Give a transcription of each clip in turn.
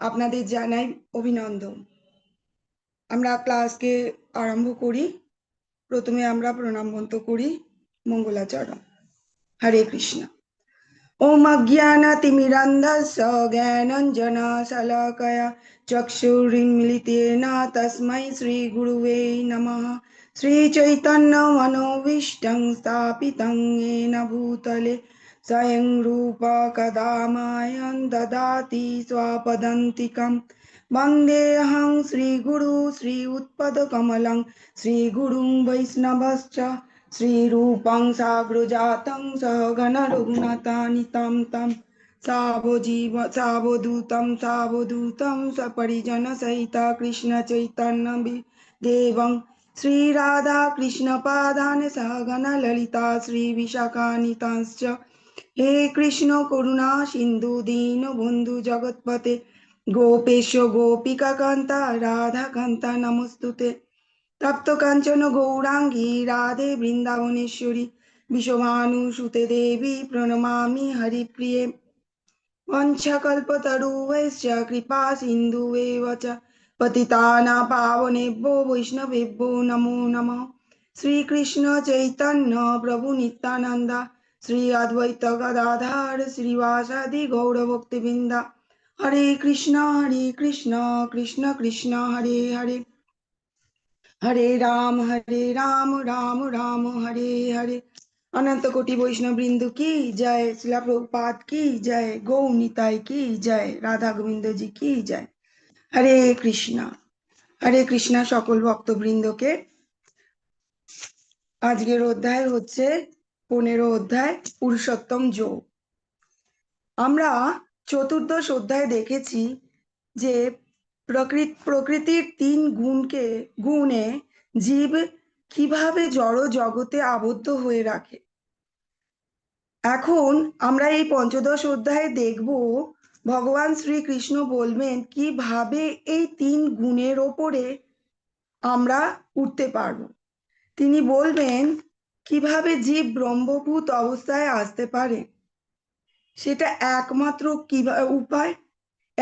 আপনাদের জানাই অভিনন্দন। আমরা ক্লাসকে আরম্ভ করি। প্রথমে আমরা প্রণাম মন্ত্র করি, মঙ্গলাচরণ। হরে কৃষ্ণ। ওম অজ্ঞানতিমিরন্ধস্য জ্ঞানাঞ্জনশলাকয়া চক্ষুरुन्मीलितेन তস্मै শ্রীগুরুবে নমঃ। শ্রীচৈতন্যমনোভীষ্টং স্থাপিतं येन भूतले स्वयं रूपा कदा मह्यं ददाति स्वपदान्तिकं। वन्देऽहं श्रीगुरु श्री उत्पदकमलं श्रीगुरुं वैष्णवश्च श्रीरूपं साग्रजातं सहगण रघुनाथान्वितं तं सावधूतं सपरिजनसहित कृष्ण चैतन्य देवं श्रीराधा कृष्णपादान् सहगण ललिता श्रीविशाखान्वितांश्च। हे कृष्ण करुणा सिन्धु दीनबन्धु जगत्पते गोपेश गोपिकान्ता राधाकान्ता नमोस्तुते। तप्त कांचन गौरांगी राधे वृंदावनेश्वरी विश्वभानुसुते देवी प्रणमामि हरिप्रिये। वंशकल्पतरुभ्यश्च कृपा सिन्धुभ्येव च पतितानां पावनेभ्यो वैष्णवेभ्यो नमो नमः। श्रीकृष्ण चैतन्य प्रभु नित्यानंद श्री अद्वैत गदाधर श्रीवासादि गौरभक्तवृंद। हरे कृष्ण कृष्ण कृष्ण हरे हरे, हरे राम राम राम हरे हरे। अनंत कोटि वैष्णव बृंद की जय, शिला प्रभुपाद की जय, गौ निताई की जय, राधा गोविंद जी की जय। हरे कृष्णा सकल भक्तबृंद के आजकेर अध्याय होच्छे 15 अध्याय पुरुषोत्तम योग। আমরা চতুর্দশ অধ্যায় দেখেছি যে প্রকৃতির 3 গুণে জীব কিভাবে জড় জগতে আবদ্ধ হয়ে রাখে। এখন আমরা এই পঞ্চদশ অধ্যায়ে দেখব ভগবান শ্রীকৃষ্ণ বলবেন কিভাবে এই 3 গুণের ওপরে আমরা উঠতে পারবো। তিনি বলবেন কিভাবে জীব ব্রহ্মভূত অবস্থায় আসতে পারে। সেটা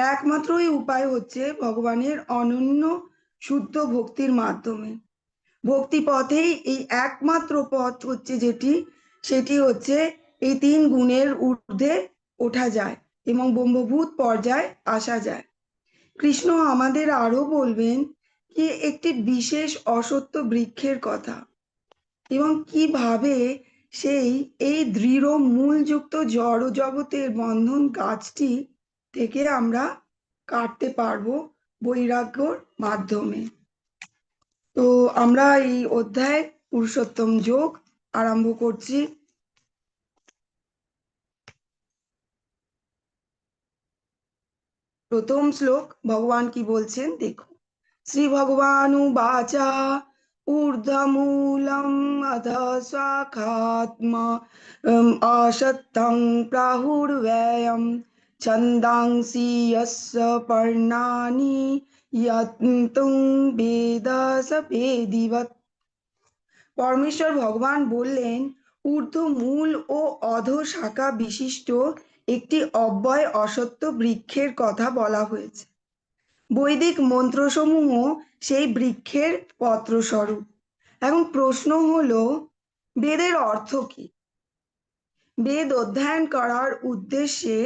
একমাত্রই উপায় হচ্ছে ভগবানের অনন্য শুদ্ধ ভক্তির মাধ্যমে। ভক্তি পথেই এই একমাত্র পথ হচ্ছে সেটি হচ্ছে এই 3 গুণের ঊর্ধ্বে ওঠা যায় এবং ব্রহ্মভূত পর্যায়ে আসা যায়। কৃষ্ণ আমাদের আরো বলবেন কি একটি বিশেষ অসত্য বৃক্ষের কথা এবং কিভাবে এই দৃঢ় মূলযুক্ত জড় জগতের বন্ধন গাছটি থেকে আমরা কাটতে পারবো বৈরাগ্যর মাধ্যমে। তো আমরা এই অধ্যায় পুরুষোত্তম যোগ আরম্ভ করছি। প্রথম শ্লোক ভগবান কি বলছেন দেখো। শ্রী ভগবানুবাচা ঊর্ধ্বমূলম অধঃ শাখাত্মা আসক্তং প্রাহুর্ব্যয়ম ছন্দাংসি যস্য পর্ণানি যন্তুং বেদ স বেদিবৎ। পরমেশ্বর ভগবান বললেন ঊর্ধ্ব মূল ও অধ শাখা বিশিষ্ট একটি অব্যয় অসত্য বৃক্ষের কথা বলা হয়েছে। বৈদিক মন্ত্রসমূহ সেই বৃক্ষের পত্রস্বরূপ। এখন প্রশ্ন হলো বেদের অর্থ কি। বেদ অধ্যয়ন করার উদ্দেশ্যে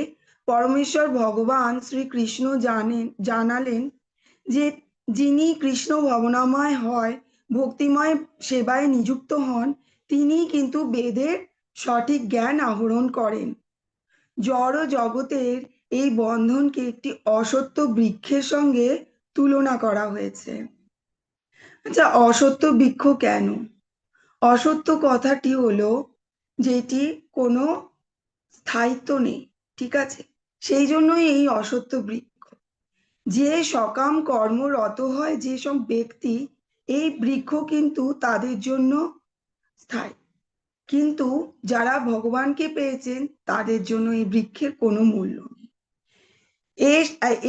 পরমেশ্বর ভগবান শ্রীকৃষ্ণ জানালেন যে যিনি কৃষ্ণ ভবনাময় হয় ভক্তিময় সেবায় নিযুক্ত হন তিনি কিন্তু বেদের সঠিক জ্ঞান আহরণ করেন। জড় জগতের এই বন্ধনকে একটি অসত্য বৃক্ষের সঙ্গে তুলনা করা হয়েছে। আচ্ছা, অসত্য বৃক্ষ কেন? অসত্য কথাটি হলো যেটি কোনো স্থায়িত্ব নেই, ঠিক আছে, সেই জন্যই এই অসত্য বৃক্ষ। যে সকাম কর্মরত হয় যে সব ব্যক্তি এই বৃক্ষ কিন্তু তাদের জন্য স্থায়ী, কিন্তু যারা ভগবানকে পেয়েছেন তাদের জন্য এই বৃক্ষের কোনো মূল্য নেই।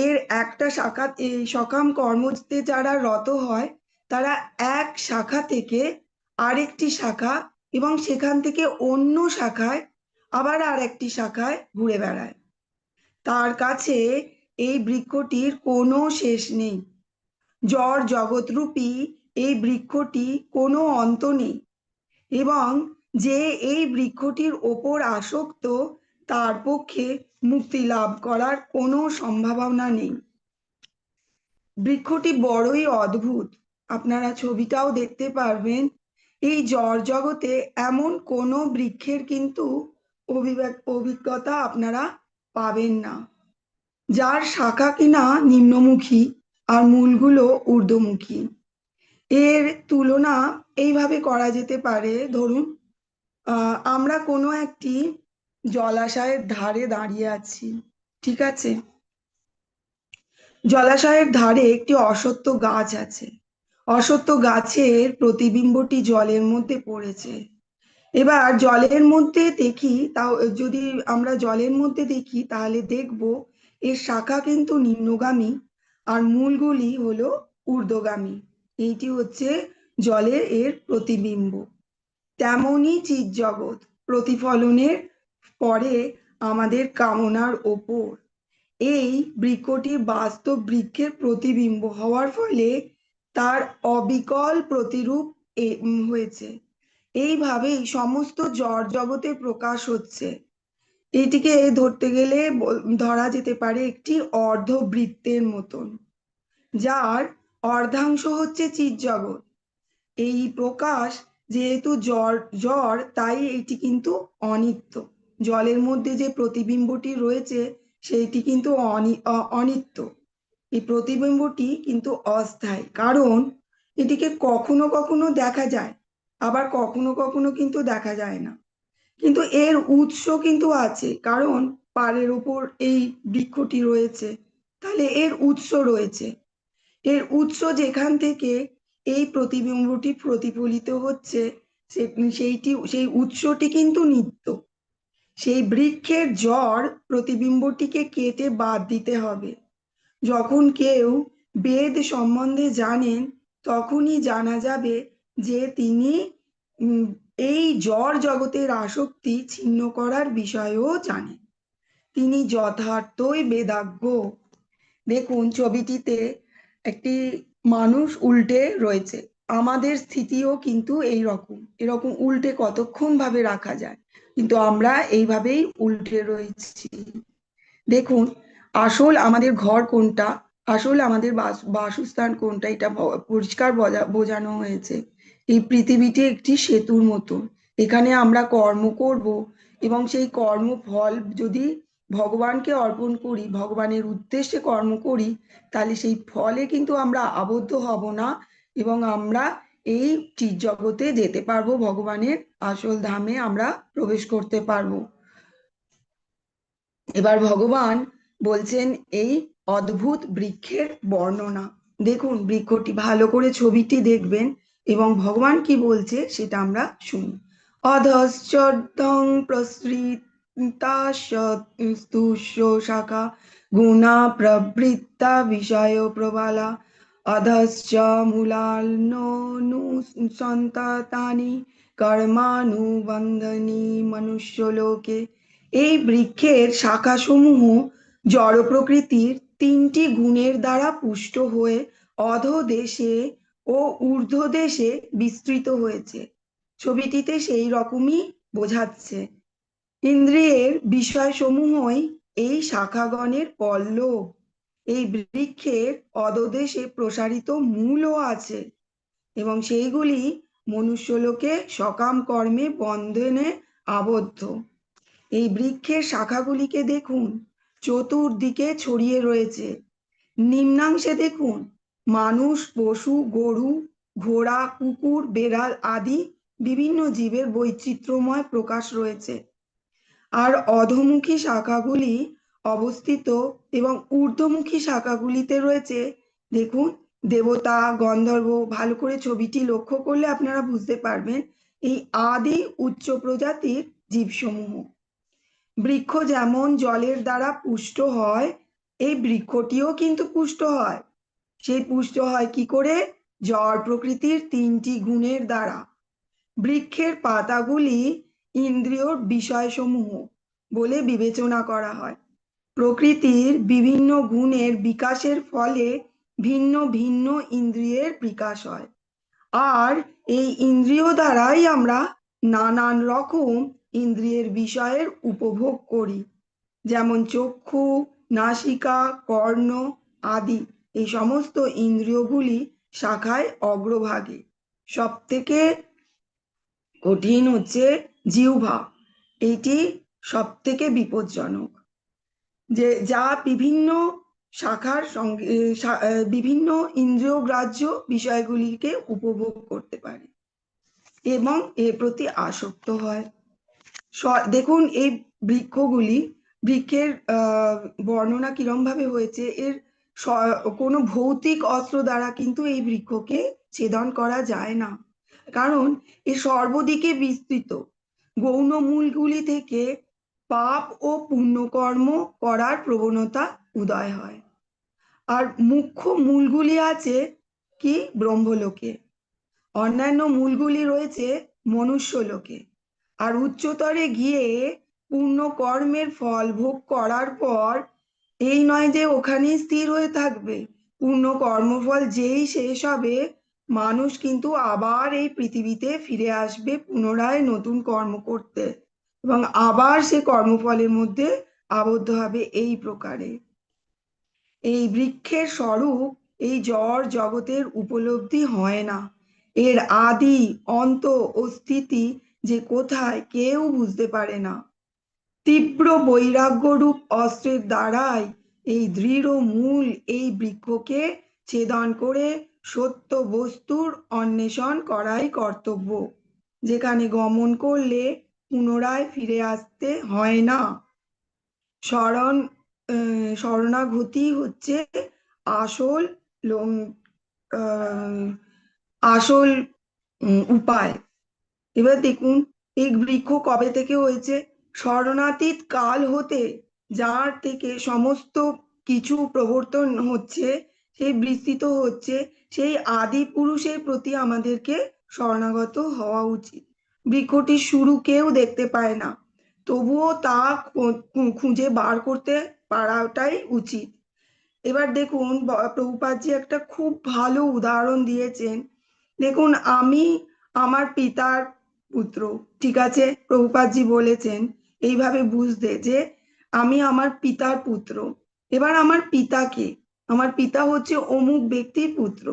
এর একটা শাখা এই সকাম কর্মতে যারা রত হয় তারা এক শাখা থেকে আরেকটি শাখা এবং সেখান থেকে অন্য শাখায় আবার আর একটি শাখায় ঘুরে বেড়ায়। তার কাছে এই বৃক্ষটির কোনো শেষ নেই। জড় জগৎরূপী এই বৃক্ষটি কোনো অন্ত নেই, এবং যে এই বৃক্ষটির ওপর আসক্ত তার পক্ষে মুক্তি লাভ করার কোনো সম্ভাবনা নেই। বৃক্ষটি বড়ই অদ্ভুত, আপনারা ছবিটাও দেখতে পারবেন। এই জড় জগতে এমন কোনো বৃক্ষের কিন্তু অভিজ্ঞতা আপনারা পাবেন না, যার শাখা কিনা নিম্নমুখী আর মূলগুলো ঊর্ধ্বমুখী। এর তুলনা এইভাবে করা যেতে পারে, ধরুন আমরা কোনো একটি জলাশয়ের ধারে দাঁড়িয়ে আছি, ঠিক আছে? জলাশয়ের ধারে একটি অশ্বত্থ গাছ আছে। অশ্বত্থ গাছের প্রতিবিম্বটি জলের মধ্যে পড়েছে। এবার জলের মধ্যে দেখি, তাও যদি আমরা জলের মধ্যে দেখি তাহলে দেখব এর শাখা কিন্তু নিম্নগামী আর মূলগুলি হলো ঊর্ধ্বগামী। এইটি হচ্ছে জলের এর প্রতিবিম্ব। তেমনই চিৎ জগৎ প্রতিফলনের পরে আমাদের কামনার ওপর এই বৃক্ষটি বাস্তব বৃক্ষের প্রতিবিম্ব হওয়ার ফলে তার অবিকল প্রতিরূপ হয়েছে। এইভাবেই সমস্ত জড় জগতে প্রকাশ হচ্ছে। এটিকে ধরতে গেলে ধরা যেতে পারে একটি অর্ধবৃত্তের মতন, যার অর্ধাংশ হচ্ছে চিৎ জগৎ। এই প্রকাশ যেহেতু জড় তাই এটি কিন্তু অনিত্য। জলের মধ্যে যে প্রতিবিম্বটি রয়েছে সেইটি কিন্তু অনিত্য। এই প্রতিবিম্বটি কিন্তু অস্থায়ী, কারণ এটিকে কখনো কখনো দেখা যায়, আবার কখনো কখনো কিন্তু দেখা যায় না। কিন্তু এর উৎস কিন্তু আছে, কারণ পাড়ের উপর এই বৃক্ষটি রয়েছে, তাহলে এর উৎস রয়েছে। এর উৎস যেখান থেকে এই প্রতিবিম্বটি প্রতিফলিত হচ্ছে, সেই উৎসটি কিন্তু নিত্য। সেই বৃক্ষের জড় প্রতিবিম্বটিকে কেটে বাদ দিতে হবে। যখন কেউ বেদ সম্বন্ধে জানেন, তখনই জানা যাবে যে তিনি এই জড় জগতের আসক্তি ছিন্ন করার বিষয়েও জানেন। তিনি যথার্থই বেদাজ্ঞ। দেখুন ছবিটিতে একটি মানুষ উল্টে রয়েছে। আমাদের স্থিতিও কিন্তু এরকম উল্টে কতক্ষণ ভাবে রাখা যায়, কিন্তু আমরা এইভাবেই উল্টে রয়েছি। দেখুন আসল আমাদের ঘর কোনটা, আসল আমাদের বাসস্থান কোনটা, এটা পরিষ্কার বোঝানো হয়েছে। এই পৃথিবীটি একটি সেতুর মতো। এখানে আমরা কর্ম করব, এবং সেই কর্মফল যদি ভগবানকে অর্পণ করি, ভগবানের উদ্দেশ্যে কর্ম করি, তাহলে সেই ফলে কিন্তু আমরা আবদ্ধ হব না, এবং আমরা এই জগতে যেতে পারবো, ভগবানের আসল ধামে আমরা প্রবেশ করতে পারবো। এবার ভগবান বলছেন এই অদ্ভুত বৃক্ষের বর্ণনা। দেখুন বৃক্ষটি ভালো করে ছবিটি দেখবেন, এবং ভগবান কি বলছে সেটা আমরা শুনি। অধশ্চর্ধং প্রসৃতাস্তুষ্য শাখা গুণা প্রবৃত্তা বিষয় প্রবালা অধশ্চ মূলান্ননুসন্ততানি কর্মানুবন্ধনী মনুষ্যলোকে। এই বৃক্ষের শাখাসমূহ জড় প্রকৃতির তিনটি গুণের দ্বারা পুষ্ট হয়ে অধোদেশে ও ঊর্ধ্বদেশে বিস্তৃত হয়েছে। ছবিটিতে সেই রকমই বোঝাচ্ছে। ইন্দ্রিয়ের বিষয়সমূহই এই শাখাগণের পল্লব। এই বৃক্ষের অধোদেশে প্রসারিত মূলও আছে, এবং সেইগুলি মনুষ্যলোকে সকাম কর্মে বন্ধনে আবদ্ধ। এই বৃক্ষের শাখাগুলিকে দেখুন, চতুর্দিকে ছড়িয়ে রয়েছে। নিম্নাংশে দেখুন মানুষ, পশু, গরু, ঘোড়া, কুকুর, বেড়াল আদি বিভিন্ন জীবের বৈচিত্র্যময় প্রকাশ রয়েছে। আর অধোমুখী শাখাগুলি অবস্থিত, এবং ঊর্ধ্বমুখী শাখাগুলিতে রয়েছে দেখুন দেবতা, গন্ধর্ব। ভালো করে ছবিটি লক্ষ্য করলে আপনারা বুঝতে পারবেন এই আদি উচ্চ প্রজাতির জীবসমূহ। বৃক্ষ যেমন জলের দ্বারা পুষ্ট হয়, এই বৃক্ষটিও কিন্তু পুষ্ট হয়। সেই পুষ্ট হয় কি করে? জড় প্রকৃতির তিনটি গুণের দ্বারা। বৃক্ষের পাতাগুলি ইন্দ্রিয়র বিষয়সমূহ বলে বিবেচনা করা হয়। প্রকৃতির বিভিন্ন গুণের বিকাশের ফলে ভিন্ন ভিন্ন ইন্দ্রিয়ের বিকাশ হয়, আর এই ইন্দ্রিয় দ্বারাই আমরা নানান রকম ইন্দ্রিয়ের বিষয়ের উপভোগ করি, যেমন চক্ষু, নাসিকা, কর্ণ আদি। এই সমস্ত ইন্দ্রিয়গুলি শাখায় অগ্রভাগে। সব থেকে কঠিন হচ্ছে জিহ্বা, এটি সব থেকে বিপজ্জনক, যে যা বিভিন্ন শাখার সঙ্গে বিভিন্ন ইন্দ্রিয়গ্রাহ্য বিষয়গুলিকে উপভোগ করতে পারে এবং এর প্রতি আসক্ত হয়। দেখুন এই বৃক্ষগুলি, বৃক্ষের বর্ণনা কিরম ভাবে হয়েছে, এর কোনো ভৌতিক অস্ত্র দ্বারা কিন্তু এই বৃক্ষকে ছেদন করা যায় না, কারণ এ সর্বদিকে বিস্তৃত। গৌণ মূলগুলি থেকে পাপ ও পুণ্যকর্ম করার প্রবণতা উদয় হয়, আর মুখ্য মূলগুলি আছে কি ব্রহ্মলোকে, অন্যান্য মূলগুলি রয়েছে মনুষ্যলোকে। আর উচ্চতরে গিয়ে পূর্ণ কর্মের ফল ভোগ করার পর এই নয় যে ওখানে স্থির হয়ে থাকবে, পূর্ণ কর্মফল যেই শেষ হবে মানুষ কিন্তু আবার এই পৃথিবীতে ফিরে আসবে পুনরায় নতুন কর্ম করতে, এবং আবার সে কর্মফলের মধ্যে আবদ্ধ হবে। এই প্রকারে এই বৃক্ষের স্বরূপ এই জড় জগতের উপলব্ধি হয় না, এর আদি অন্ত ও স্থিতি যে কোথায় কেউ বুঝতে পারে না। তীব্র বৈরাগ্য রূপ অস্ত্রের দ্বারাই এই দৃঢ় মূল এই বৃক্ষকে ছেদন করে সত্য বস্তুর অন্বেষণ করাই কর্তব্য, যেখানে গমন করলে পুনরায় ফিরে আসতে হয় না। শরণাগতি হচ্ছে আসল আসল উপায়। এবার দেখুন এই বৃক্ষ কবে থেকে হয়েছে, স্মরণাতীত কাল হতে যার থেকে সমস্ত কিছু প্রবর্তন হচ্ছে, সেই বিস্তৃত হচ্ছে, সেই আদি পুরুষের প্রতি আমাদেরকে শরণাগত হওয়া উচিত। বৃক্ষটির শুরু কেউ দেখতে পায় না, তবুও তা খুঁজে বার করতে পারাটাই উচিত। এবার দেখুন প্রভুপাদজি একটা খুব ভালো উদাহরণ দিয়েছেন। দেখুন আমি আমার পিতার পুত্র, ঠিক আছে, প্রভুপাদজি বলেছেন এইভাবে বুঝতে যে আমি আমার পিতার পুত্র। এবার আমার পিতাকে, আমার পিতা হচ্ছে অমুক ব্যক্তির পুত্র।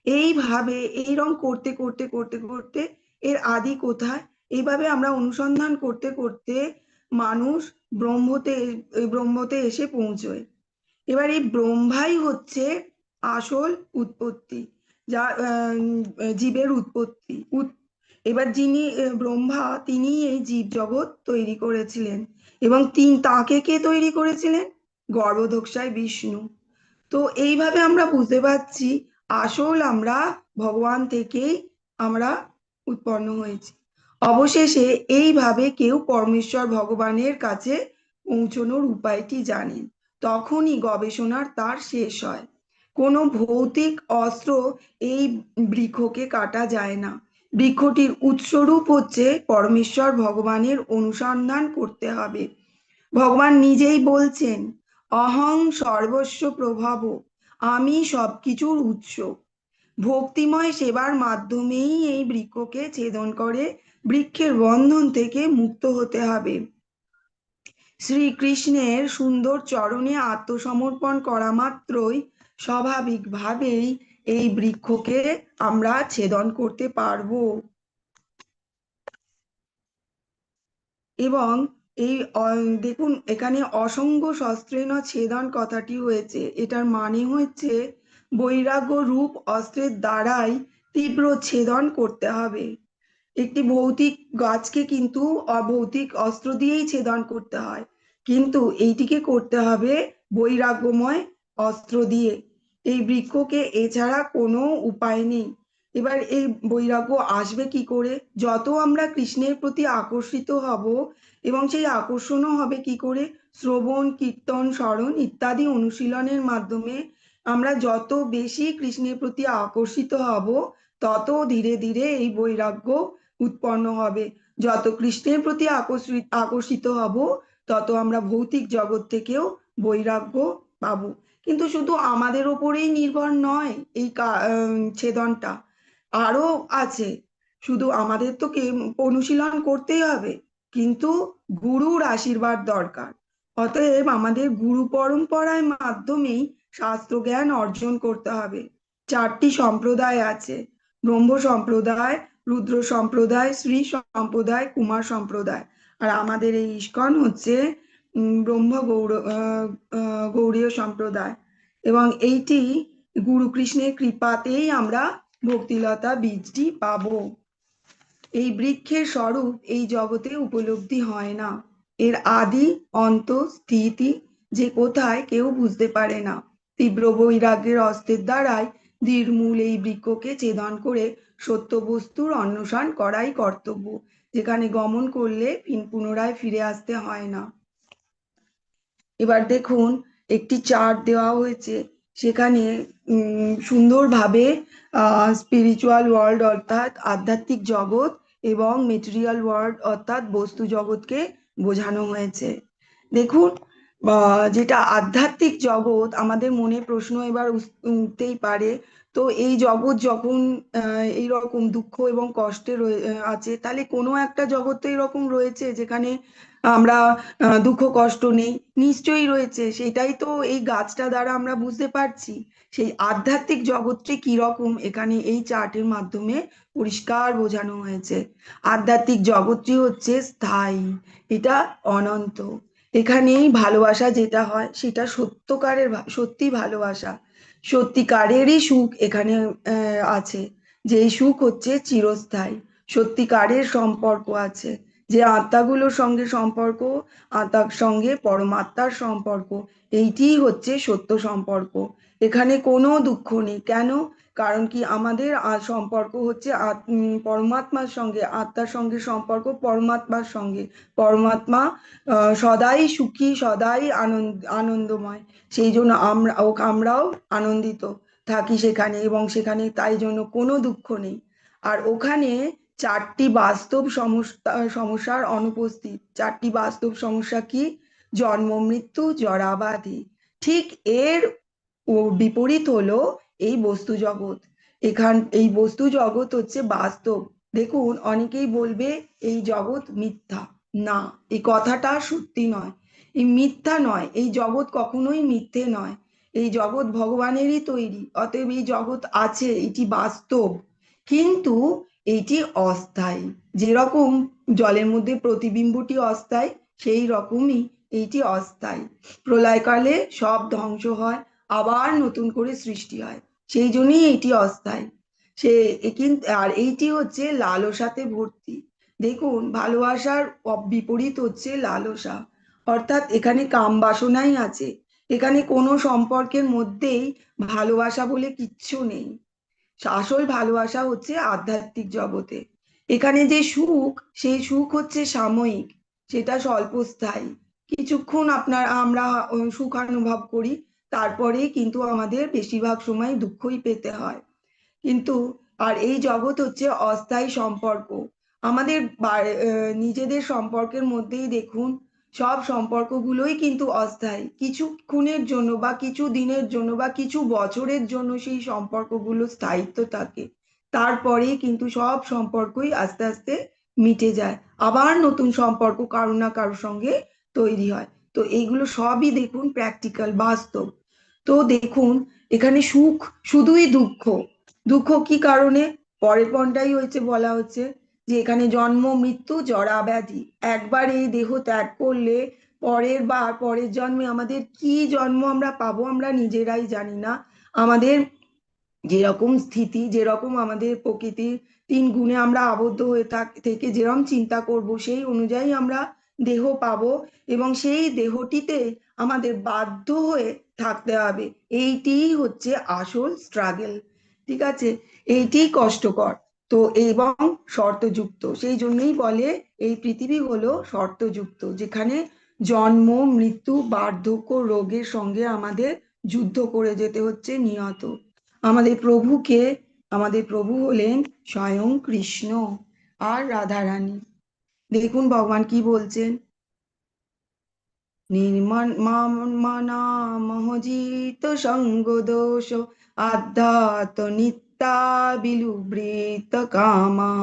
এইভাবে এইরকম করতে করতে করতে করতে এর আদি কোথায়, এইভাবে আমরা অনুসন্ধান করতে করতে মানুষ ব্রহ্মতে এসে পৌঁছয়। এবার এই ব্রহ্মাই হচ্ছে আসল উৎপত্তি, যা জীবের উৎপত্তি। এবার যিনি ব্রহ্মা, তিনি এই জীব জগৎ তৈরি করেছিলেন, এবং তাকে কে তৈরি করেছিলেন, গর্ভধোক্সায় বিষ্ণু। তো এইভাবে আমরা বুঝতে পারছি আসল আমরা ভগবান থেকেই আমরা উৎপন্ন হয়েছি। অবশেষে এইভাবে কেউ পরমেশ্বর ভগবানের কাছে পৌঁছানোর উপায়টি জানেন, তখনই গবেষণার তার শেষ হয়। কোনো ভৌতিক অস্ত্র এই বৃক্ষকে কাটা যায় না। বৃক্ষটির উৎসরূপ হচ্ছে পরমেশ্বর ভগবানের অনুসন্ধান করতে হবে। ভগবান নিজেই বলছেন অহং সর্বস্ব প্রভাব, আমি সবকিছুর উৎস। ভক্তিময় সেবার মাধ্যমেই এই বৃক্ষকে ছেদন করে বৃক্ষের বন্ধন থেকে মুক্ত হতে হবে। শ্রীকৃষ্ণের সুন্দর চরণে আত্মসমর্পণ করা মাত্রই স্বাভাবিকভাবেই এই বৃক্ষকে আমরা ছেদন করতে পারবো। এবং এই দেখুন এখানে অসঙ্গ শস্ত্রেণ ছেদন কথাটি হয়েছে, এটার মানে হচ্ছে বৈরাগ্য রূপ অস্ত্রের দ্বারাই তীব্র ছেদন করতে হবে। একটি ভৌতিক গাছকে কিন্তু অভৌতিক অস্ত্র দিয়েই ছেদন করতে হয়, কিন্তু এইটিকে করতে হবে বৈরাগ্যময় অস্ত্র দিয়ে। এই বৃক্ষকে এছাড়া কোনো উপায় নেই। এবার এই বৈরাগ্য আসবে কি করে, যত আমরা কৃষ্ণের প্রতি আকর্ষিত হব, এবং সেই আকর্ষণও হবে কি করে, শ্রবণ কীর্তন স্মরণ ইত্যাদি অনুশীলনের মাধ্যমে আমরা যত বেশি কৃষ্ণের প্রতি আকর্ষিত হব, তত ধীরে ধীরে এই বৈরাগ্য উৎপন্ন হবে। যত কৃষ্ণের প্রতি আকর্ষিত হব, তত আমরা ভৌতিক জগৎ থেকেও বৈরাগ্য পাবো। কিন্তু শুধু আমাদের ওপরেই নির্ভর নয় এই ছেদনটা, আরো আছে। শুধু আমাদের তো অনুশীলন করতেই হবে, কিন্তু গুরুর আশীর্বাদ দরকার। অতএব আমাদের গুরু পরম্পরার মাধ্যমেই শাস্ত্র জ্ঞান অর্জন করতে হবে। চারটি সম্প্রদায় আছে: ব্রহ্ম সম্প্রদায়, রুদ্র সম্প্রদায়, শ্রী সম্প্রদায়, কুমার সম্প্রদায়। আর আমাদের এই ইস্কন হচ্ছে ব্রহ্ম গৌড়ীয় সম্প্রদায়। এবং এইটি গুরু কৃষ্ণের কৃপাতেই আমরা ভক্তিলতা বীজটি পাবো। এই বৃক্ষের স্বরূপ এই জগতে উপলব্ধি হয় না। এর আদি অন্ত স্থিতি যে কোথায় কেউ বুঝতে পারে না। তীব্র বৈরাগ্যের অস্ত্রের দ্বারাই দৃঢ়মূল এই বৃক্ষকে ছেদন করে সত্য বস্তুর অন্বেষণ করাই কর্তব্য, যেখানে গমন করলে পুনরায় ফিরে আসতে হয় না। এবার দেখুন, একটি চার্ট দেওয়া হয়েছে, সেখানে সুন্দরভাবে স্পিরিচুয়াল ওয়ার্ল্ড অর্থাৎ আধ্যাত্মিক জগৎ এবং মেটেরিয়াল ওয়ার্ল্ড অর্থাৎ বস্তু জগৎকে বোঝানো হয়েছে। দেখুন, যেটা আধ্যাত্মিক জগৎ, আমাদের মনে প্রশ্ন এবার উঠতেই পারে, তো এই জগৎ যখন এইরকম দুঃখ এবং কষ্টে আছে, তাহলে কোনো একটা জগৎ তো এরকম রয়েছে যেখানে আমরা দুঃখ কষ্ট নেই। নিশ্চয়ই রয়েছে, সেটাই তো এই গাছটা দ্বারা আমরা বুঝতে পারছি। সেই আধ্যাত্মিক জগৎটি কিরকম এখানে এই চার্টের মাধ্যমে পরিষ্কার বোঝানো হয়েছে। আধ্যাত্মিক জগৎটি হচ্ছে স্থায়ী, এটা অনন্ত। এখানেই ভালোবাসা যেটা হয় সেটা সত্যকারের সত্যি ভালোবাসা, সত্যিকারেরই সুখ এখানে আছে। যে সুখ হচ্ছে চিরস্থায়ী, সত্যিকারের সম্পর্ক আছে। যে আত্মাগুলোর সঙ্গে সম্পর্ক, আত্মার সঙ্গে পরমাত্মার সম্পর্ক, এইটিই হচ্ছে সত্য সম্পর্ক। এখানে কোনো দুঃখ নেই। কেন? কারণ কি, আমাদের সম্পর্ক হচ্ছে পরমাত্মার সঙ্গে, আত্মার সঙ্গে সম্পর্ক পরমাত্মার সঙ্গে। পরমাত্মা সদাই সুখী, সদাই আনন্দময়। সেই জন্য আমরাও আনন্দিত থাকি সেখানে, এবং সেখানে তাই জন্য কোনো দুঃখ নেই। আর ওখানে চারটি বাস্তব সমস্যার অনুপস্থিত। চারটি বাস্তব সমস্যা কি? জন্ম, মৃত্যু, জরা, ব্যাধি। ঠিক এর বিপরীত হলো এই বস্তু জগৎ। এই বস্তু জগৎ হচ্ছে বাস্তব। দেখুন, অনেকেই বলবে এই জগৎ মিথ্যা। না, এই কথাটা সত্যি নয়। এই মিথ্যা নয়, এই জগৎ কখনোই মিথ্যে নয়। এই জগৎ ভগবানেরই তৈরি, অতএব এই জগৎ আছে, এটি বাস্তব। কিন্তু এইটি অস্থায়ী। যেরকম জলের মধ্যে প্রতিবিম্বটি অস্থায়ী, সেই রকমই এইটি অস্থায়ী। প্রলয়কালে সব ধ্বংস হয়, আবার নতুন করে সৃষ্টি হয়। সেই জন্যই এইটি অস্থায়ী। সে কিন্তু আর এইটি হচ্ছে লালসাতে ভর্তি। দেখুন, ভালোবাসার বিপরীত হচ্ছে লালসা, অর্থাৎ এখানে কাম বাসনাই আছে। এখানে কোনো সম্পর্কের মধ্যেই ভালোবাসা বলে কিচ্ছু নেই। আসল ভালোবাসা হচ্ছে আধ্যাত্মিক জগতে। এখানে যে সুখ, সেই সুখ হচ্ছে সাময়িক, সেটা স্বল্পস্থায়ী। কিছুক্ষণ আমরা সুখ অনুভব করি, তারপরেই কিন্তু আমাদের বেশিরভাগ সময় দুঃখই পেতে হয়। কিন্তু আর এই জগৎ হচ্ছে অস্থায়ী সম্পর্ক। আমাদের নিজেদের সম্পর্কের মধ্যেই দেখুন, সব সম্পর্কগুলোই কিন্তু অস্থায়ী। কিছুক্ষণের জন্য বা কিছু দিনের জন্য বা কিছু বছরের জন্য সেই সম্পর্কগুলো স্থায়িত্ব থাকে। তারপরেই কিন্তু সব সম্পর্কই আস্তে আস্তে মিটে যায়, আবার নতুন সম্পর্ক কারো না কারোর সঙ্গে তৈরি হয়। তো এইগুলো সবই দেখুন প্র্যাকটিক্যাল, বাস্তব। তো দেখুন, এখানে সুখ শুধুই দুঃখ। দুঃখ কি কারণে? পরের পণটাই হয়েছে, বলা হচ্ছে যে এখানে জন্ম, মৃত্যু, জরা, ব্যাধি। একবার এই দেহ ত্যাগ করলে পরের জন্মে আমাদের কি জন্ম আমরা পাবো আমরা নিজেরাই জানি না। আমাদের যেরকম স্থিতি, যেরকম আমাদের প্রকৃতির 3 গুণে আমরা আবদ্ধ হয়ে থেকে যেরকম চিন্তা করব, সেই অনুযায়ী আমরা দেহ পাবো, এবং সেই দেহটিতে আমাদের বাধ্য হয়ে থাকতে হবে। এইটিই হচ্ছে আসল স্ট্রাগল। ঠিক আছে? এইটিই কষ্টকর। তো এবং শর্তযুক্ত। সেই জন্যই বলে এই পৃথিবী হলো শর্তযুক্ত, যেখানে জন্ম, মৃত্যু, বার্ধক্য, রোগের সঙ্গে আমাদের যুদ্ধ করে যেতে হচ্ছে নিয়ত। আমাদের প্রভুকে আমাদের প্রভু হলেন স্বয়ং কৃষ্ণ আর রাধারানী। দেখুন ভগবান কি বলছেন। নির্মমানামহজিত সঙ্গ দোষ আধ্যাত্ম নিত্যা বিলুবৃত কামা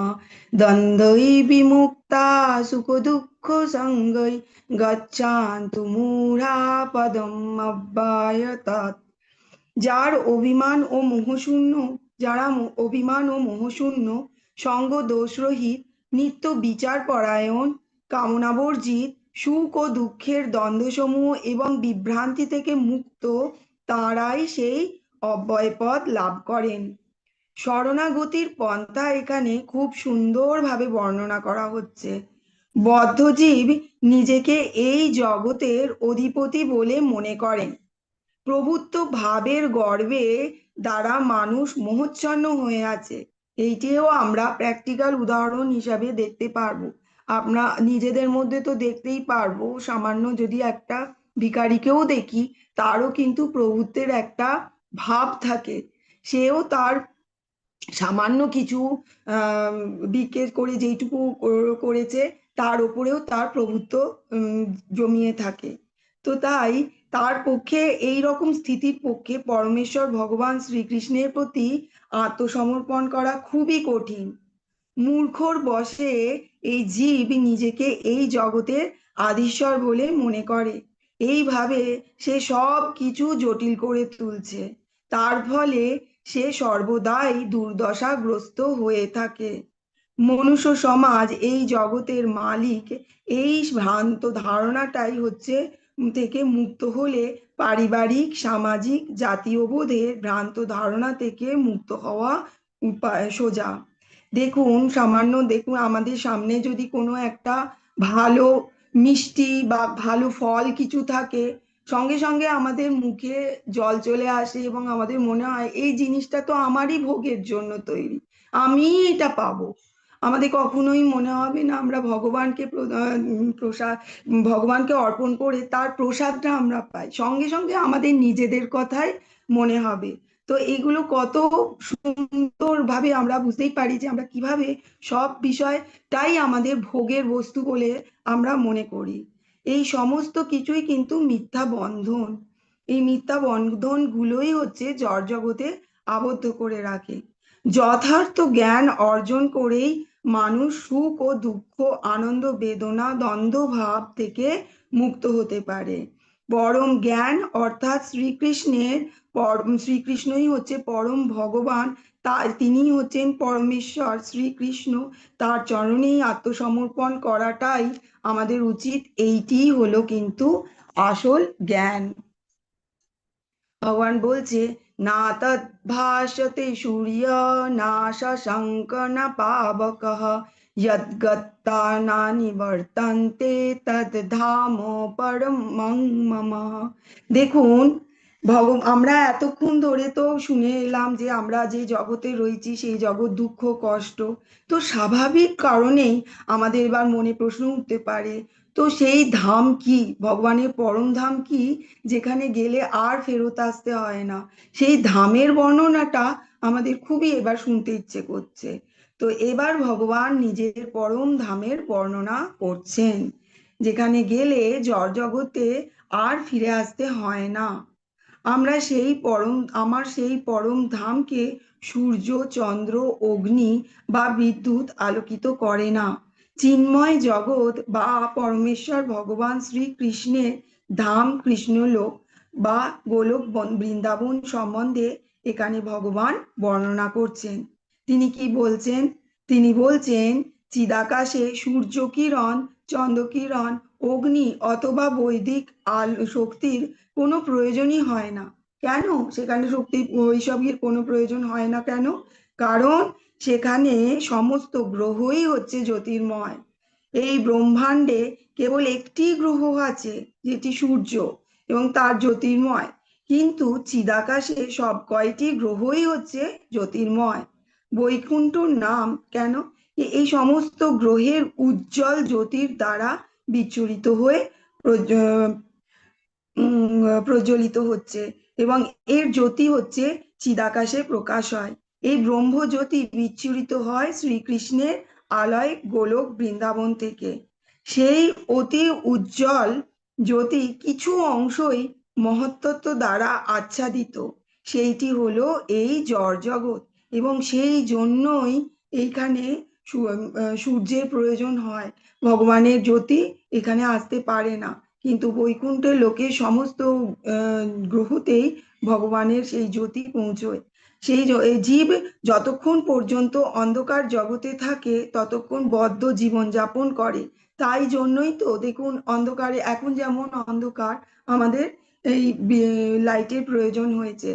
দ্বন্দ্বৈ বিমুক্তা সুখ দুঃখ সঙ্গৈ গচ্ছান্তু মূঢ়া পদম অব্যয়তৎ। যার অভিমান ও মোহশূন্য যারা অভিমান ও মোহশূন্য, সঙ্গ দোষরহিত, নিত্য বিচার পরায়ণ, কামনাবর্জিত, সুখ ও দুঃখের দ্বন্দ্বসমূহ এবং বিভ্রান্তি থেকে মুক্ত, তাঁরাই সেই অব্যয়পদ লাভ করেন। শরণাগতির পন্থা এখানে খুব সুন্দরভাবে বর্ণনা করা হচ্ছে। বদ্ধজীব নিজেকে এই জগতের অধিপতি বলে মনে করেন। প্রভুত্ব ভাবের গর্বে দ্বারা মানুষ মোহচ্ছন্ন হয়ে আছে। এইটিও আমরা প্র্যাকটিক্যাল উদাহরণ হিসাবে দেখতে পারবো। আমরা নিজেদের মধ্যে তো দেখতেই পারবো, সামান্য যদি একটা ভিখারিকেও দেখি, তারও কিন্তু প্রভুত্বের একটা ভাব থাকে। সেও তার সামান্য কিছু বিক্রি করে যেইটুকু করেছে, তার উপরেও তার প্রভুত্ব জমিয়ে থাকে। তো তাই তার পক্ষে এই রকম স্থিতির পক্ষে পরমেশ্বর ভগবান শ্রীকৃষ্ণের প্রতি আত্মসমর্পণ করা খুবই কঠিন। মূর্খর বশে এই জীব নিজেকে এই জগতের আদিশ্বর বলে মনে করে। এইভাবে সে সব কিছু জটিল করে তুলছে। তার ফলে সে সর্বদাই দুর্দশাগ্রস্ত হয়ে থাকে। মনুষ্য সমাজ এই জগতের মালিক, এই ভ্রান্ত ধারণাটাই হচ্ছে থেকে মুক্ত হলে পারিবারিক, সামাজিক, জাতীয়বোধের ভ্রান্ত ধারণা থেকে মুক্ত হওয়া সোজা। দেখুন, সামান্য দেখুন, আমাদের সামনে যদি কোনো একটা ভালো মিষ্টি বা ভালো ফল কিছু থাকে, সঙ্গে সঙ্গে আমাদের মুখে জল চলে আসে এবং আমাদের মনে হয় এই জিনিসটা তো আমারই ভোগের জন্য তৈরি, আমি এটা পাবো। আমাদের কখনোই মনে হবে না আমরা ভগবানকে প্রসাদ, ভগবানকে অর্পণ করে তার প্রসাদটা আমরা পাই, সঙ্গে সঙ্গে আমাদের নিজেদের কথাই মনে হবে। তো এগুলো কত সুন্দর ভাবে আমরা বুঝতেই পারি যে আমরা কিভাবে সব বিষয়টাই আমাদের ভোগের বস্তু বলে আমরা মনে করি। এই সমস্ত কিছুই কিন্তু মিথ্যা বন্ধন। এই মিথ্যা বন্ধন গুলোই হচ্ছে জড় জগতে আবদ্ধ করে রাখে। যথার্থ জ্ঞান অর্জন করেই মানুষ সুখ ও দুঃখ, আনন্দ, বেদনা, দ্বন্দ্ব ভাব থেকে মুক্ত হতে পারে। পরম জ্ঞান অর্থাৎ শ্রীকৃষ্ণই হচ্ছে পরম ভগবান, তিনি হচ্ছেন পরমেশ্বর শ্রীকৃষ্ণ। তার চরণেই আত্মসমর্পণ করাটাই আমাদের উচিত। এইটিই হলো কিন্তু আসল জ্ঞান। ভগবান বলছে, না তৎ ভাসতে সূর্য না শশাঙ্ক না পাবকঃ যদ্গত্তা না নিবর্তন্তে তদ ধাম পরমং মম। দেখুন, আমরা এতক্ষণ ধরে তো শুনে এলাম যে আমরা যে জগতে রয়েছি সেই জগৎ দুঃখ কষ্ট। তো স্বাভাবিক কারণেই আমাদের এবার মনে প্রশ্ন উঠতে পারে, তো সেই ধাম কি, ভগবানের পরম ধাম কি, যেখানে গেলে আর ফেরত আসতে হয় না? সেই ধামের বর্ণনাটা আমাদের খুবই এবার শুনতে ইচ্ছে করছে। তো এবার ভগবান নিজের পরম ধামের বর্ণনা করছেন, যেখানে গেলে জড় জগতে আর ফিরে আসতে হয় না। আমার সেই পরম ধামকে সূর্য, চন্দ্র, অগ্নি বা বিদ্যুৎ আলোকিত করে না। চিন্ময় জগৎ বা পরমেশ্বর ভগবান শ্রীকৃষ্ণের ধাম কৃষ্ণলোক বা গোলক বৃন্দাবন সম্বন্ধে এখানে ভগবান বর্ণনা করছেন। তিনি কি বলছেন? তিনি বলছেন, চিদাকাশে সূর্য কিরণ, চন্দ্রকিরণ, অগ্নি অথবা বৈদিক শক্তির কোনো প্রয়োজনই হয় না। কেন সেখানে শক্তি ওইসবের কোনো প্রয়োজন হয় না কেন? কারণ সেখানে সমস্ত গ্রহই হচ্ছে জ্যোতির্ময়। এই ব্রহ্মাণ্ডে কেবল একটি গ্রহ আছে, যেটি সূর্য, এবং তার জ্যোতির্ময়। কিন্তু চিদাকাশে সব কয়টি গ্রহই হচ্ছে জ্যোতির্ময়। বৈকুণ্ঠর নাম কেন? এই সমস্ত গ্রহের উজ্জ্বল জ্যোতির দ্বারা বিচ্ছুরিত হয়ে প্রজ্বলিত হচ্ছে, এবং এর জ্যোতি হচ্ছে চিদাকাশে প্রকাশ হয়। এই ব্রহ্ম জ্যোতি বিচ্ছুরিত হয় শ্রীকৃষ্ণের আলয় গোলক বৃন্দাবন থেকে। সেই অতি উজ্জ্বল যদি কিছু অংশই মহত্তত্ব দ্বারা আচ্ছাদিত, সেইটি হলো এই জড় জগৎ। এবং সেই জন্যই এইখানে সূর্যের প্রয়োজন হয়। ভগবানের জ্যোতি এখানে আসতে পারে না, কিন্তু বৈকুণ্ঠের লোকে সমস্ত গ্রহতেই ভগবানের সেই জ্যোতি পৌঁছয়। এই জীব যতক্ষণ পর্যন্ত অন্ধকার জগতে থাকে ততক্ষণ বদ্ধ জীবন যাপন করে। তাই জন্যই তো দেখুন, অন্ধকারে এখন যেমন অন্ধকার, আমাদের এই লাইটের প্রয়োজন হয়েছে।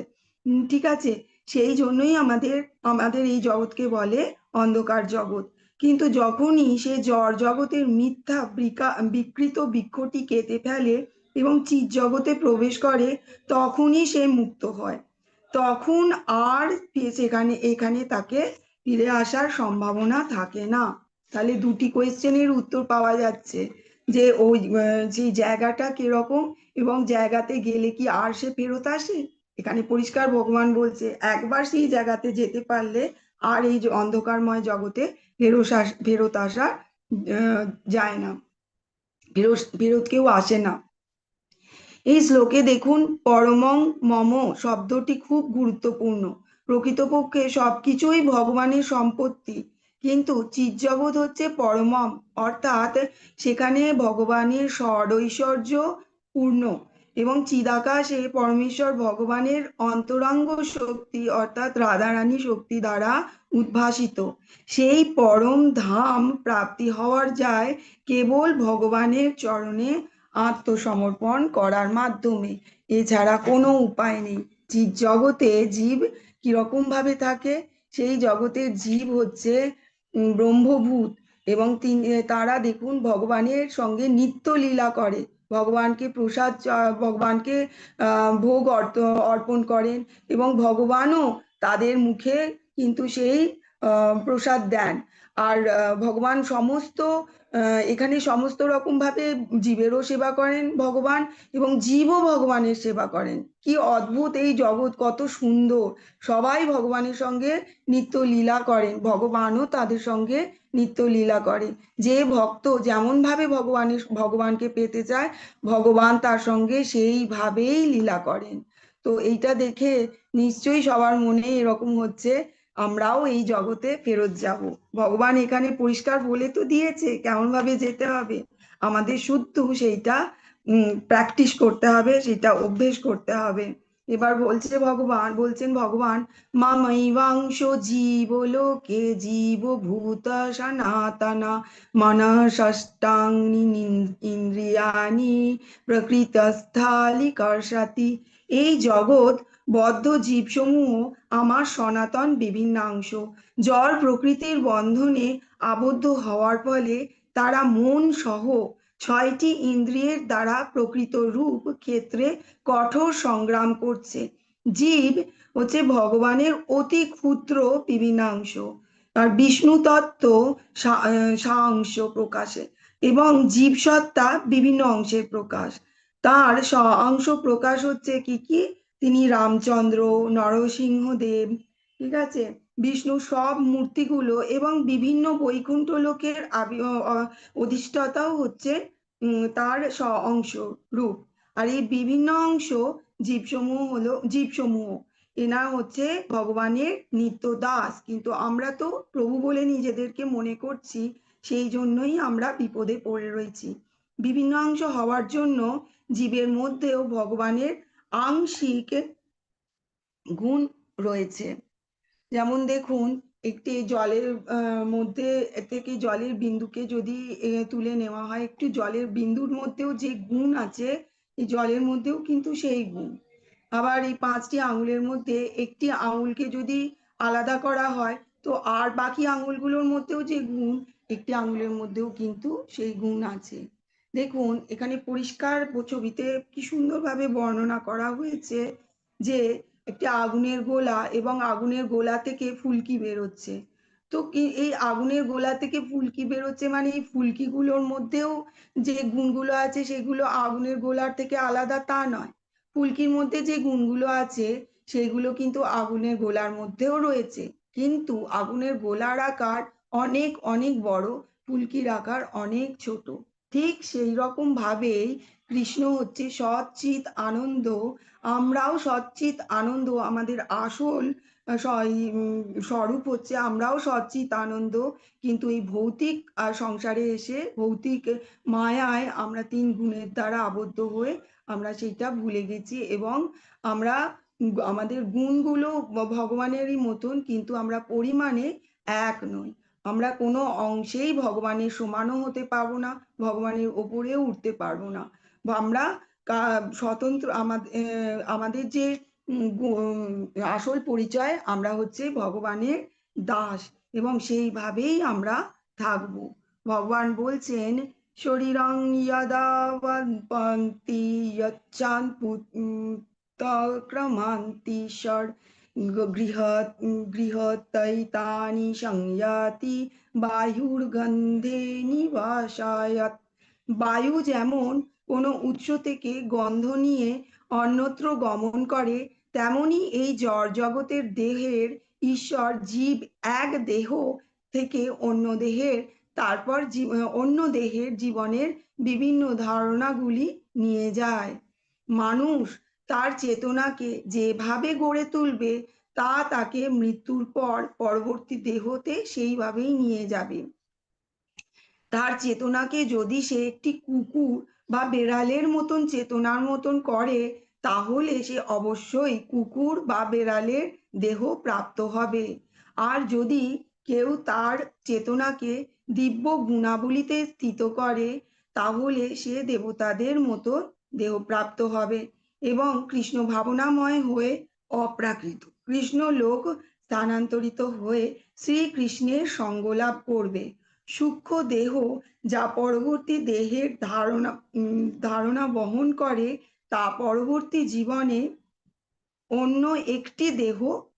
ঠিক আছে, সেই জন্যই আমাদের আমাদের এই জগৎকে বলে অন্ধকার জগৎ। কিন্তু যখনই সে জড় জগতের মিথ্যা বিকৃত বৃক্ষটি কেটে ফেলে এবং চিৎ জগতে প্রবেশ করে, তখনই সে মুক্ত হয়। তখন আর এখানে তাকে ফিরে আসার সম্ভাবনা থাকে না। তাহলে দুটি কোয়েশ্চেনের উত্তর পাওয়া যাচ্ছে, যে ওই যে জায়গাটা কিরকম এবং জায়গাতে গেলে কি আর সে ফেরত আসে। এখানে পরিষ্কার ভগবান বলছে, একবার সেই জায়গাতে যেতে পারলে আর এই যে অন্ধকারময় জগতে ফেরত আসা যায় না, ফেরত কেউ আসে না। এই শ্লোকে দেখুন, পরমং মম শব্দটি খুব গুরুত্বপূর্ণ। প্রকৃতপক্ষে সবকিছুই ভগবানের সম্পত্তি, কিন্তু চিৎজগৎ হচ্ছে পরমম, অর্থাৎ সেখানে ভগবানের ষড়ৈশ্বর্য পূর্ণ এবং চিদাকাশে পরমেশ্বর ভগবানের অন্তরঙ্গ শক্তি অর্থাৎ রাধারানী শক্তি দ্বারা উদ্ভাসিত। সেই পরম ধাম প্রাপ্তি হওয়ার যায় কেবল ভগবানের চরণে আত্মসমর্পণ করার মাধ্যমে, এছাড়া কোনো উপায় নেই। জগতে জীব কিরকম ভাবে থাকে, সেই জগতের জীব হচ্ছে ব্রহ্মভূত, এবং তারা দেখুন ভগবানের সঙ্গে নিত্য লীলা করে, ভগবানকে প্রসাদ ভগবানকে ভোগ অর্পণ করেন, এবং ভগবানও তাদের মুখে কিন্তু সেই প্রসাদ দেন। আর ভগবান সমস্ত এখানে সমস্ত রকম ভাবে জীবেরও সেবা করেন ভগবান, এবং জীবও ভগবানের সেবা করেন। কি অদ্ভুত এই জগৎ, কত সুন্দর! সবাই ভগবানের সঙ্গে নিত্য লীলা করেন, ভগবানও তাদের সঙ্গে নিত্য লীলা করে। যে ভক্ত যেমন ভাবে ভগবানকে পেতে চায়, ভগবান তার সঙ্গে সেইভাবেই লীলা করেন। তো এইটা দেখে নিশ্চয়ই সবার মনে এরকম হচ্ছে, আমরাও এই জগতে ফেরত যাব। ভগবান এখানে পরিষ্কার বলে তো দিয়েছে কেমন ভাবে যেতে হবে, আমাদের শুধু সেইটা প্র্যাকটিস করতে হবে, সেটা অভ্যেস করতে হবে। এবার বলছেন ভগবান, মামৈবাংশ জীবলোকে জীবভূত সনাতনা মনষষ্টাঙ্গি ইন্দ্রিয়াণি প্রকৃতস্থলিকর্ষতি। এই জগৎ বদ্ধ জীবসমূহ আমার সনাতন বিভিন্নাংশ। জড় প্রকৃতির বন্ধনে আবদ্ধ হওয়ার ফলে তারা মন সহ 6টি ইন্দ্রিয়ের দ্বারা প্রকৃত রূপ ক্ষেত্রে কঠোর সংগ্রাম করছে। জীব হচ্ছে ভগবানের অতি ক্ষুদ্র বিভিন্নাংশ, আর বিষ্ণু তত্ত্ব সাংশ প্রকাশে, এবং জীবসত্তা বিভিন্ন অংশের প্রকাশ। তার অংশ প্রকাশ হচ্ছে কি কি, তিনি রামচন্দ্র, নরসিংহদেব, ঠিক আছে, বিষ্ণু সব মূর্তিগুলো, এবং বিভিন্ন বৈকুণ্ঠ লোকের অধিষ্ঠাতাও হচ্ছে তার অংশ রূপ। আর এই বিভিন্ন অংশ জীবসমূহ এনা হচ্ছে ভগবানের নিত্য দাস, কিন্তু আমরা তো প্রভু বলে নিজেদেরকে মনে করছি, সেই জন্যই আমরা বিপদে পড়ে রয়েছি। বিভিন্ন অংশ হওয়ার জন্য জীবের মধ্যেও ভগবানের আংশিক গুণ রয়েছে। যেমন দেখুন, একটি জলের মধ্যে থেকে জলের বিন্দুকে যদি তুলে নেওয়া হয়, একটু জলের বিন্দুর মধ্যেও যে গুণ আছে, এই জলের মধ্যেও কিন্তু সেই গুণ। আবার এই 5টি আঙুলের মধ্যে একটি আঙুলকে যদি আলাদা করা হয়, তো আর বাকি আঙুলগুলোর মধ্যেও যে গুণ, একটি আঙুলের মধ্যেও কিন্তু সেই গুণ আছে। দেখুন এখানে পরিষ্কার ছবিতে কি সুন্দরভাবে বর্ণনা করা হয়েছে, যে একটি আগুনের গোলা, এবং আগুনের গোলা থেকে ফুলকি বেরোচ্ছে। তো এই আগুনের গোলা থেকে ফুলকি বেরোচ্ছে মানে এই ফুলকিগুলোর মধ্যেও যে গুণগুলো আছে সেগুলো আগুনের গোলার থেকে আলাদা তা নয়। ফুলকির মধ্যে যে গুণগুলো আছে সেগুলো কিন্তু আগুনের গোলার মধ্যেও রয়েছে, কিন্তু আগুনের গোলার আকার অনেক অনেক বড়, ফুলকির আকার অনেক ছোট। ঠিক সেই রকম ভাবেই কৃষ্ণ হচ্ছে সচ্চিৎ আনন্দ, আমরাও সচ্চিৎ আনন্দ, আমাদের আসল স্বরূপ হচ্ছে আমরাও সচ্চিৎ আনন্দ। কিন্তু এই ভৌতিক সংসারে এসে ভৌতিক মায়ায় আমরা তিন গুণের দ্বারা আবদ্ধ হয়ে আমরা সেটা ভুলে গেছি, এবং আমরা আমাদের গুণগুলো ভগবানেরই মতন, কিন্তু আমরা পরিমাণে এক নই। আমরা কোনো অংশেই ভগবানের সমানও হতে পারবো না, ভগবানের ওপরেও উঠতে পারবো না। বা আমরা স্বতন্ত্র, আমাদের যে আসল পরিচয়, আমরা হচ্ছে ভগবানের দাস, এবং সেইভাবেই আমরা থাকবো। ভগবান বলছেন, শরীরং যদাবন্তি যচ্ছান পুত্রক্রমান্তি ষড় গৃহত্যৈতানি সংয়াতি বায়ুর্গন্ধে নিবাসায়াত। বায়ু যেমন কোনো উৎস থেকে গন্ধ নিয়ে অন্যত্র গমন করে, তেমনি এই জড় জগতের দেহের ঈশ্বর জীব এক দেহ থেকে অন্য দেহের, তারপর অন্য দেহের জীবনের বিভিন্ন ধারণাগুলি নিয়ে যায়। মানুষ তার চেতনাকে যেভাবে গড়ে তুলবে, তা তাকে মৃত্যুর পর পরবর্তী দেহতে সেইভাবেই নিয়ে যাবে। তার চেতনাকে যদি সে একটি কুকুর বা বেড়ালের মতন চেতনার মতন করে, তাহলে সে অবশ্যই কুকুর বা বেড়ালের দেহ প্রাপ্ত হবে। আর যদি কেউ তার চেতনাকে দিব্য গুণাবলীতে স্থিত করে, তাহলে সে দেবতাদের মতো দেহ প্রাপ্ত হবে এবং কৃষ্ণ ভাবনাময় হয়ে অপ্রাকৃত কৃষ্ণ লোক স্থানান্তরিত হয়ে শ্রীকৃষ্ণের সঙ্গ লাভ করবে। সূক্ষ্ম দেহ যা পরবর্তী দেহের ধারণা বহন করে, তা পরবর্তী জীবনে অন্য একটি দেহ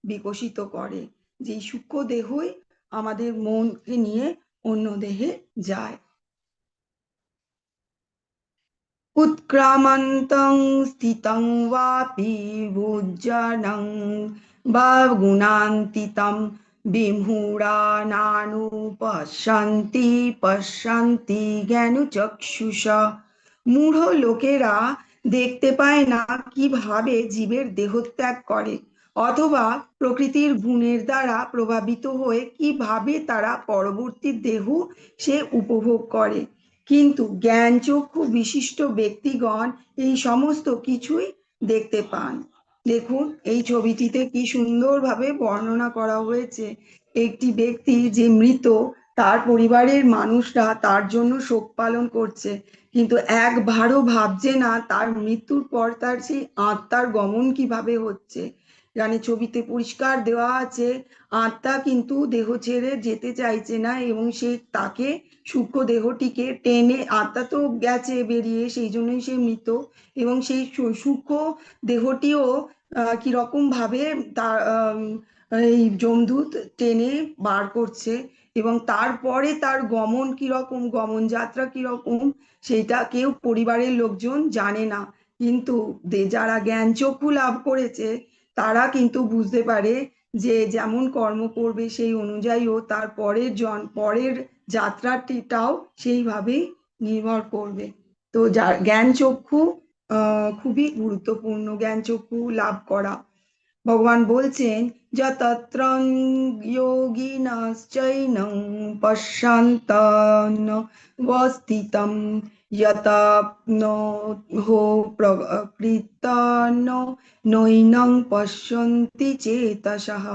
বিকশিত করে। যে সূক্ষ্ম দেহই আমাদের মনকে নিয়ে অন্য দেহে যায়। উৎক্রামন্তং স্থিতং বাপি ভুজ্জানং বা গুণান্তিতম বিমূঢ়ানানুপশ্যন্তি পশ্যন্তি জ্ঞানচক্ষুষা। মূঢ় লোকেরা দেখতে পায় না কিভাবে জীবের দেহত্যাগ করে, অথবা প্রকৃতির গুণের দ্বারা প্রভাবিত হয়ে কিভাবে তারা পরবর্তী দেহ সে উপভোগ করে। কিন্তু জ্ঞান চক্ষু বিশিষ্ট ব্যক্তিগণ এই সমস্ত কিছুই দেখতে পান। দেখুন এই ছবিটিতে কি সুন্দরভাবে বর্ণনা করা হয়েছে। একটি ব্যক্তি যে মৃত, তার পরিবারের মানুষরা তার জন্য শোক পালন করছে, কিন্তু একবারও ভাবছে না তার মৃত্যুর পর তার সেই আত্মার গমন কিভাবে হচ্ছে। এখানে ছবিতে পরিষ্কার দেওয়া আছে, আত্মা কিন্তু দেহ ছেড়ে যেতে চাইছে না, এবং সে তাকে সূক্ষ্ম দেহটিকে টেনে, আত্মা তো গেছে বেরিয়ে, সেই জন্যই সে মৃত, এবং সেই সূক্ষ্ম দেহটিও কিরকম ভাবে তার এই যমদূত টেনে বার করছে, এবং তারপরে তার গমন কিরকম, গমন যাত্রা কিরকম, সেটা কেউ পরিবারের লোকজন জানে না। কিন্তু যারা জ্ঞান চক্ষু লাভ করেছে, তারা কিন্তু বুঝতে পারে যে যেমন কর্ম করবে সেই অনুযায়ীও তার পরের যাত্রাটিটাও সেইভাবেই নির্ভর করবে। তো যার জ্ঞান চক্ষু খুবই গুরুত্বপূর্ণ, জ্ঞান চক্ষু লাভ করা। ভগবান বলছেন, যতত্র যোগিনশ্চৈনং পশ্যন্তনবস্থিতং যতপ্নোহো প্রকৃতং নৈনং পশ্যন্তি চেতসঃ।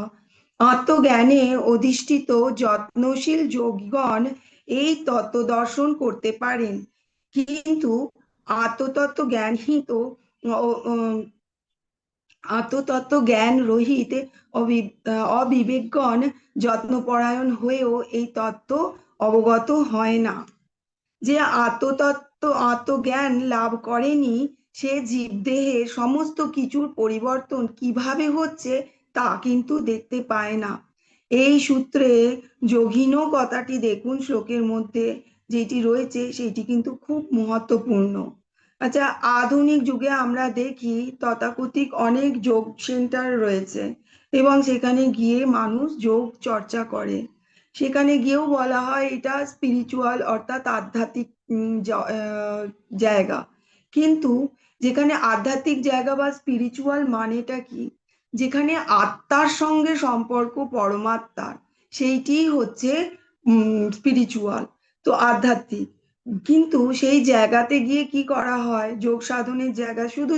আত্মজ্ঞানে অধিষ্ঠিত যত্নশীল যোগীগণ এই তত্ত্ব দর্শন করতে পারেন, কিন্তু আত্মতত্ত্ব জ্ঞানহীত আত্মতত্ত্ব জ্ঞান রহিত অবিবেকগণ যত্নপরায়ণ হয়েও এই তত্ত্ব অবগত হয় না। যে আত্মজ্ঞান লাভ করেনি, সে জীবদেহের সমস্ত কিছুর পরিবর্তন কিভাবে হচ্ছে তা কিন্তু দেখতে পায় না। এই সূত্রে যোগিনো কথাটি দেখুন, শ্লোকের মধ্যে যেটি রয়েছে সেটি কিন্তু খুব মহত্বপূর্ণ। আচ্ছা, আধুনিক যুগে আমরা দেখি তথাকথিত অনেক যোগ সেন্টার রয়েছে, এবং সেখানে গিয়ে মানুষ যোগ চর্চা করে। সেখানে গিয়েও বলা হয় এটা স্পিরিচুয়াল, অর্থাৎ আধ্যাত্মিক জায়গা। কিন্তু যেখানে আধ্যাত্মিক জায়গা বা স্পিরিচুয়াল মানেটা কি, যেখানে আত্মার সঙ্গে সম্পর্ক পরমাত্মার, সেইটিই হচ্ছে স্পিরিচুয়াল, তো আধ্যাত্মিক। কিন্তু সেই জায়গাতে গিয়ে কি করা হয়, যোগ সাধনের জায়গা শুধু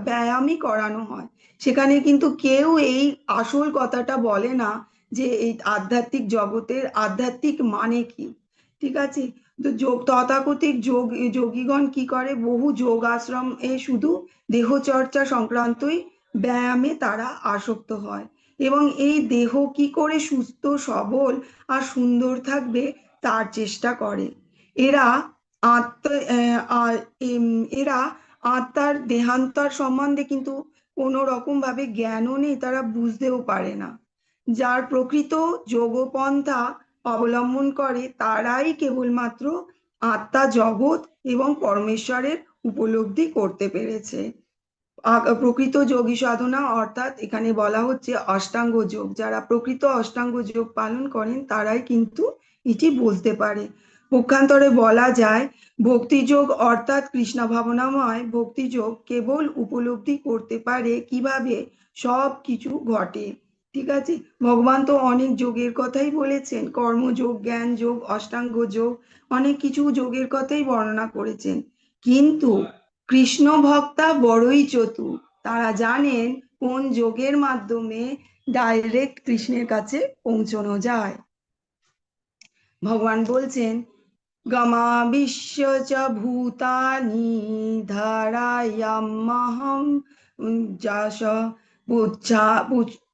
ব্যায়ামই করানো হয়। সেখানে কিন্তু কেউ এই আসল কথাটা বলে না যে এই আধ্যাত্মিক জগতের আধ্যাত্মিক মানে কি। ঠিক আছে, তো তথাকথিত যোগীগণ কি করে, বহু যোগ আশ্রম এ শুধু দেহ চর্চা সংক্রান্তই ব্যায়ামে তারা আসক্ত হয়, এবং এই দেহ কি করে সুস্থ সবল আর সুন্দর থাকবে তার চেষ্টা করে। এরা আত্ম এরা আত্মার দেহান্তর সম্বন্ধে কিন্তু কোনো রকম ভাবে জ্ঞানও নেই, তারা বুঝতেও পারে না। যার প্রকৃত যোগপন্থা অবলম্বন করে তারাই কেবলমাত্র আত্মা, জগৎ এবং পরমেশ্বরের উপলব্ধি করতে পেরেছে। প্রকৃত যোগী সাধনা অর্থাৎ এখানে বলা হচ্ছে অষ্টাঙ্গ যোগ, যারা প্রকৃত অষ্টাঙ্গ যোগ পালন করেন তারাই কিন্তু এটি বলতে পারে। পক্ষান্তরে বলা যায় ভক্তিযোগ অর্থাৎ কৃষ্ণ ভাবনাময় ভক্তিযোগ কেবল উপলব্ধি করতে পারে কিভাবে সব কিছু ঘটে। ঠিক আছে, ভগবান তো অনেক যোগের কথাই বলেছেন, কর্মযোগ, জ্ঞান যোগ, অষ্টাঙ্গ যোগ, অনেক কিছু যোগের কথাই বর্ণনা করেছেন। কিন্তু কৃষ্ণ ভক্তা বড়ই চতুর, তারা জানেন কোন যোগের মাধ্যমে ডাইরেক্ট কৃষ্ণের কাছে পৌঁছানো যায়। ভগবান বলছেন গমা বিশ্ব চ ভূতানি ধারায়াম্যহং যশ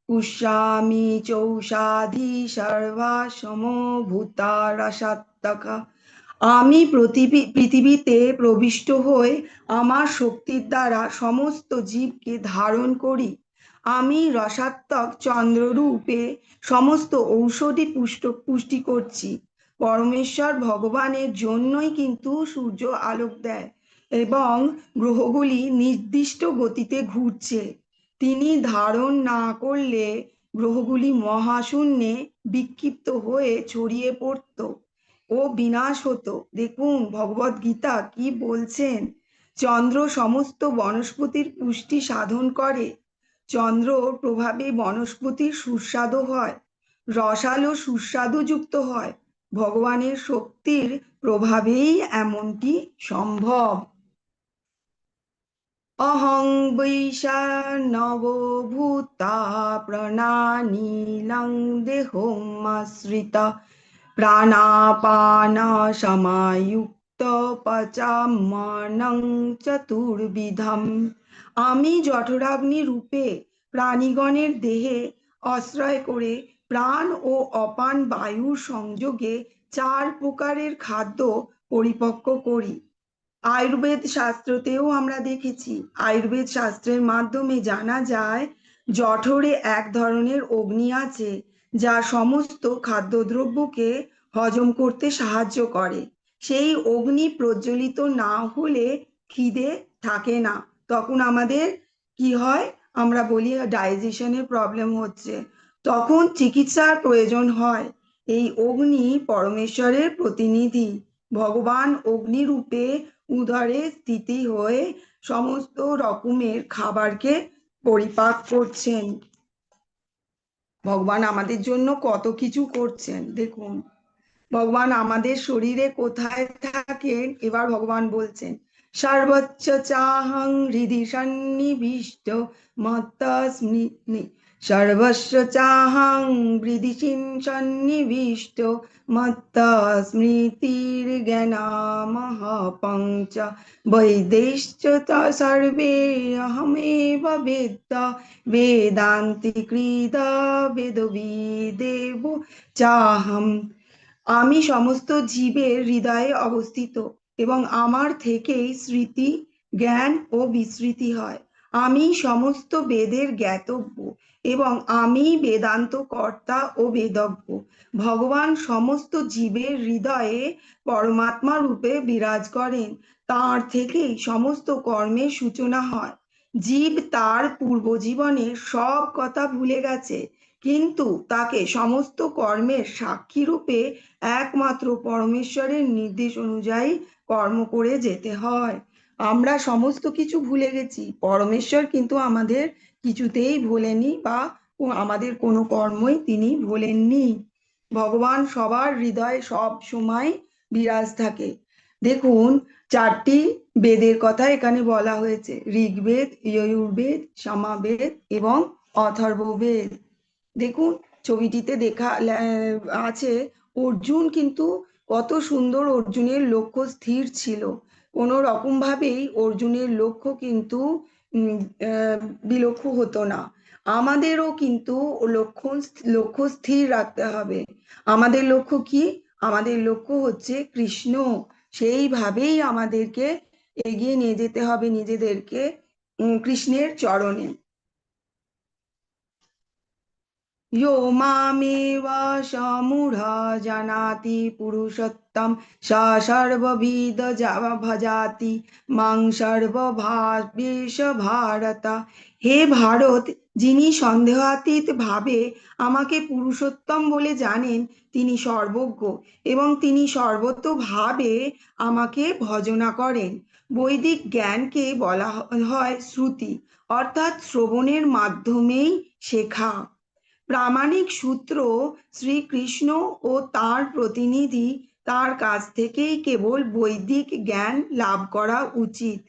পুষ্যামি চৌষাধি সর্বা সমভূতা রসাত্মকা। আমি পৃথিবীতে প্রবিষ্ট হয়ে আমার শক্তির দ্বারা সমস্ত জীবকে ধারণ করি। আমি রসাত্মক চন্দ্ররূপে সমস্ত ঔষধি পুষ্টি করছি। পরমেশ্বর ভগবানের জন্যই কিন্তু সূর্য আলোক দেয় এবং গ্রহগুলি নির্দিষ্ট গতিতে ঘুরছে। তিনি ধারণ না করলে গ্রহগুলি মহাশূন্যে বিক্ষিপ্ত হয়ে ছড়িয়ে পড়ত ও বিনাশ হতো। দেখুন ভগবদ গীতা কি বলছেন, চন্দ্র সমস্ত বনস্পতির পুষ্টি সাধন করে। চন্দ্রর প্রভাবে বনস্পতির সুস্বাদু হয়, রসালো সুস্বাদু যুক্ত হয়। ভগবানের শক্তির প্রভাবেই এমনটি সম্ভব। অহং বৈশানবো ভূতা প্রণানীলং দেহমাশ্রিতা প্রাণাপান সমায়ুক্ত পচাম্যন্নং চতুর্বিধম। আমি জঠরাগ্নি রূপে প্রাণীগণের দেহে আশ্রয় করে প্রাণ ও অপান বায়ুর সংযোগে 4 প্রকারের খাদ্য পরিপক্ক করি। আয়ুর্বেদ শাস্ত্রতেও আমরা দেখেছি, আয়ুর্বেদ শাস্ত্রের মাধ্যমে জানা যায় জঠরে এক ধরনের অগ্নি আছে যা সমস্ত খাদ্যদ্রব্যকে হজম করতে সাহায্য করে। সেই অগ্নি প্রজ্বলিত না হলে খিদে থাকে না, তখন আমাদের কি হয়, আমরা বলি ডাইজেশনের প্রবলেম হচ্ছে, তখন চিকিৎসার প্রয়োজন হয়। এই অগ্নি পরমেশ্বরের প্রতিনিধি, ভগবান অগ্নিরূপে উদরে স্থিতি হয়ে সমস্ত রকমের খাবারকে পরিপাক করছেন। ভগবান আমাদের জন্য কত কিছু করছেন দেখুন। ভগবান আমাদের শরীরে কোথায় থাকেন, এবার ভগবান বলছেন সর্বচ্চ চাহং হৃদি সন্নিবিষ্ট মত্তস্মি সর্বস্ব চাহং হৃদি সন্নিবিষ্ট মত্তস্মৃতির জ্ঞানামহপঞ্চ বৈদেশ্চ সর্বে অহমেব বেদ বেদান্তি কৃদ বেদবিদেব চাহম। আমি সমস্ত জীবের হৃদয়ে অবস্থিত এবং আমার থেকেই স্মৃতি, জ্ঞান ও বিস্মৃতি হয়। আমি সমস্ত বেদের জ্ঞাতব্য এবং আমি বেদান্ত কর্তা ও বেদজ্ঞ। ভগবান সমস্ত জীবের হৃদয়ে পরমাত্মা রূপে বিরাজ করেন, তার থেকেই সমস্ত কর্মের সূচনা হয়। জীব তার পূর্বজীবনের সব কথা ভুলে গেছে, কিন্তু তাকে সমস্ত কর্মের সাক্ষী রূপে একমাত্র পরমেশ্বরের নির্দেশ অনুযায়ী কর্ম করে যেতে হয়। আমরা সমস্ত কিছু ভুলে গেছি, পরমেশ্বর কিন্তু আমাদের কিছুতেই ভোলেনি, বা আমাদের কোনো কর্মই তিনি ভোলেননি। ভগবান সবার হৃদয়ে সব সময় বিরাজ থাকে। দেখুন, চারটি বেদের কথা এখানে বলা হয়েছে: ঋগ্বেদ, যজুর্বেদ, সামবেদ এবং অথর্ববেদ। দেখুন, ছবিটিতে আছে অর্জুন, কিন্তু কত সুন্দর অর্জুনের লক্ষ্য স্থির ছিল। কোনো রকম ভাবেই অর্জুনের লক্ষ্য কিন্তু উম, আহ, বিলক্ষ্য হতো না। আমাদেরও কিন্তু লক্ষ্য লক্ষ্য স্থির রাখতে হবে। আমাদের লক্ষ্য কি? আমাদের লক্ষ্য হচ্ছে কৃষ্ণ। সেইভাবেই আমাদেরকে এগিয়ে নিয়ে যেতে হবে নিজেদেরকে কৃষ্ণের চরণে। यो मामेवाशमूढ जानाति पुरुषोत्तम स सर्वविद भजाति মাং সর্বভাবেশ ভারত। হে ভারত, যিনি সন্দেহাতীত ভাবে আমাকে পুরুষোত্তম বলে জানেন, তিনি সর্বজ্ঞ এবং তিনি সর্বতোভাবে আমাকে ভজনা করেন। বৈদিক জ্ঞানকে বলা হয় শ্রুতি, অর্থাৎ শ্রবণের মাধ্যমেই শেখা। প্রামাণিক সূত্র শ্রীকৃষ্ণ ও তার প্রতিনিধি, তার কাছ থেকেই কেবল বৈদিক জ্ঞান লাভ করা উচিত।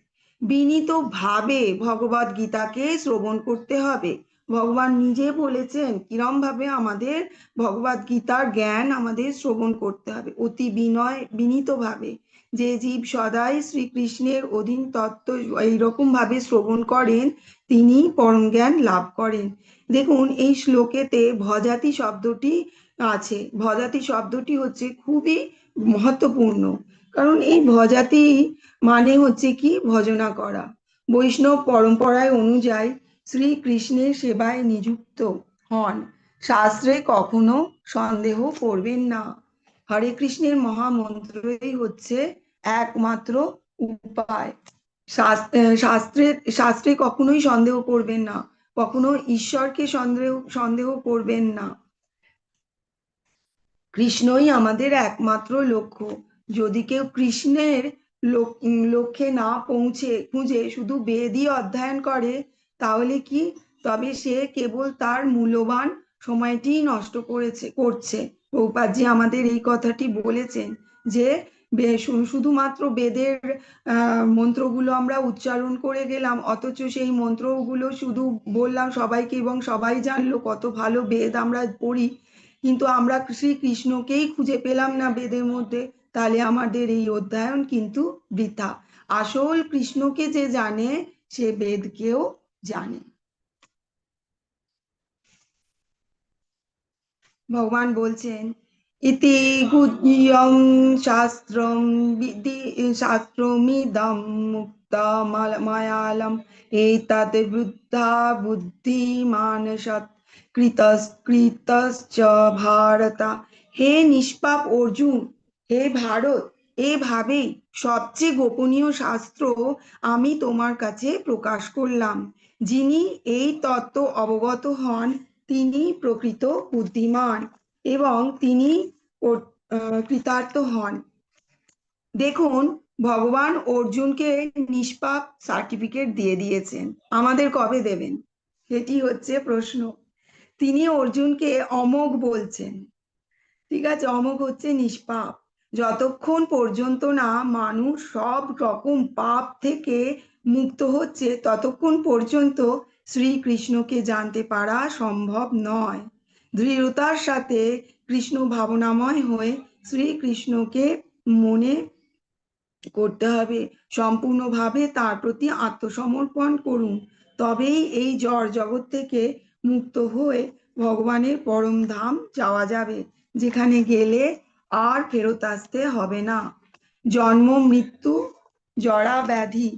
বিনীত ভাবে ভগবদ গীতাকে শ্রবণ করতে হবে। ভগবান নিজে বলেছেন কিরম ভাবে আমাদের ভগবদ গীতার জ্ঞান আমাদের শ্রবণ করতে হবে, অতি বিনীত ভাবে। যে জীব সদাই শ্রীকৃষ্ণের অধীন তত্ত্ব এইরকম ভাবে শ্রবণ করেন, তিনি পরম জ্ঞান লাভ করেন। দেখুন, এই শ্লোকেতে ভজাতি শব্দটি আছে। ভজাতি শব্দটি হচ্ছে খুবই মহত্বপূর্ণ, কারণ এই ভজাতি মানে হচ্ছে কি ভজনা করা। বৈষ্ণব পরম্পরায় অনুযায়ী শ্রীকৃষ্ণের সেবায় নিযুক্ত হন, শাস্ত্রে কখনো সন্দেহ করবেন না। হরে কৃষ্ণের মহামন্ত্রই হচ্ছে একমাত্র উপায়। শাস্ত্রে শাস্ত্রে কখনোই সন্দেহ করবেন না, কখনো ঈশ্বরকে সন্দেহ করবেন না। কৃষ্ণই আমাদের একমাত্র লক্ষ্য। যদি কেউ কৃষ্ণের লক্ষ্যে না খুঁজে শুধু বেদই অধ্যয়ন করে, তাহলে কি? তবে সে কেবল তার মূল্যবান সময়টি নষ্ট করছে। প্রভুপাদজি আমাদের এই কথাটি বলেছেন যে শুধুমাত্র বেদের মন্ত্রগুলো আমরা উচ্চারণ করে গেলাম, অথচ সেই মন্ত্রগুলো শুধু বললাম সবাইকে এবং সবাই জানলো কত ভালো বেদ আমরা পড়ি, কিন্তু আমরা শ্রীকৃষ্ণকেই খুঁজে পেলাম না বেদের মধ্যে, তাহলে আমাদের এই অধ্যয়ন কিন্তু বৃথা। আসল কৃষ্ণকে যে জানে, সে বেদকেও জানে। ভগবান বলছেন, ইতি গুহ্যং শাস্ত্রম শাস্ত্রমিদম মুক্ত মায়ালম এতৎ বুদ্ধা বুদ্ধিমান সৎ কৃতশ্চ ভারত। হে নিষ্পাপ অর্জুন, হে ভারত, এভাবেই সবচেয়ে গোপনীয় শাস্ত্র আমি তোমার কাছে প্রকাশ করলাম। যিনি এই তত্ত্ব অবগত হন, তিনি প্রকৃত বুদ্ধিমান এবং তিনি কৃতার্থ হন। দেখুন, ভগবান অর্জুনকে নিষ্পাপ সার্টিফিকেট দিয়ে দিয়েছেন, আমাদের কবে দেবেন সেটি হচ্ছে প্রশ্ন। তিনি অর্জুনকে অমোঘ বলছেন। ঠিক আছে, অমোঘ হচ্ছে নিষ্পাপ। যতক্ষণ পর্যন্ত না মানুষ সব রকম পাপ থেকে মুক্ত হচ্ছে, ততক্ষণ পর্যন্ত শ্রীকৃষ্ণকে জানতে পারা সম্ভব নয়। দৃঢ়তার সাথে কৃষ্ণ ভাবনাময় হয়ে শ্রীকৃষ্ণকে মনে করতে হবে, সম্পূর্ণভাবে তার প্রতি আত্মসমর্পণ করুন। তবেই এই জড় জগৎ থেকে মুক্ত হয়ে ভগবানের পরম ধাম যাওয়া যাবে, যেখানে গেলে আর ফেরত আসতে হবে না। জন্ম মৃত্যু জরা ব্যাধি,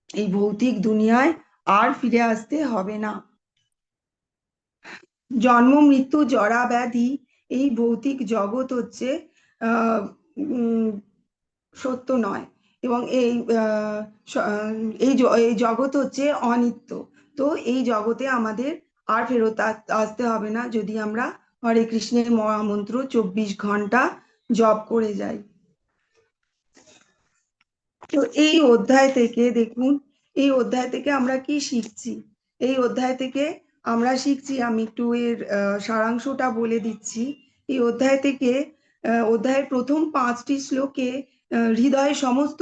এই ভৌতিক দুনিয়ায় আর ফিরে আসতে হবে না। জন্ম মৃত্যু জরা ব্যাধি, এই ভৌতিক জগৎ হচ্ছে আহ সত্য নয়, এবং এই জগৎ হচ্ছে অনিত্য। তো এই জগতে আমাদের আর ফেরত আসতে হবে না, যদি আমরা হরে কৃষ্ণের মহামন্ত্র 24 ঘন্টা জপ করে যাই। তো এই অধ্যায় থেকে দেখুন, এই অধ্যায় থেকে আমরা কি শিখছি। এই অধ্যায় থেকে আমরা শিখছি, আমি একটু এর সারাংশটা বলে দিচ্ছি। এই অধ্যায় থেকে অধ্যায়ের প্রথম 5টি শ্লোকে হৃদয়ের সমস্ত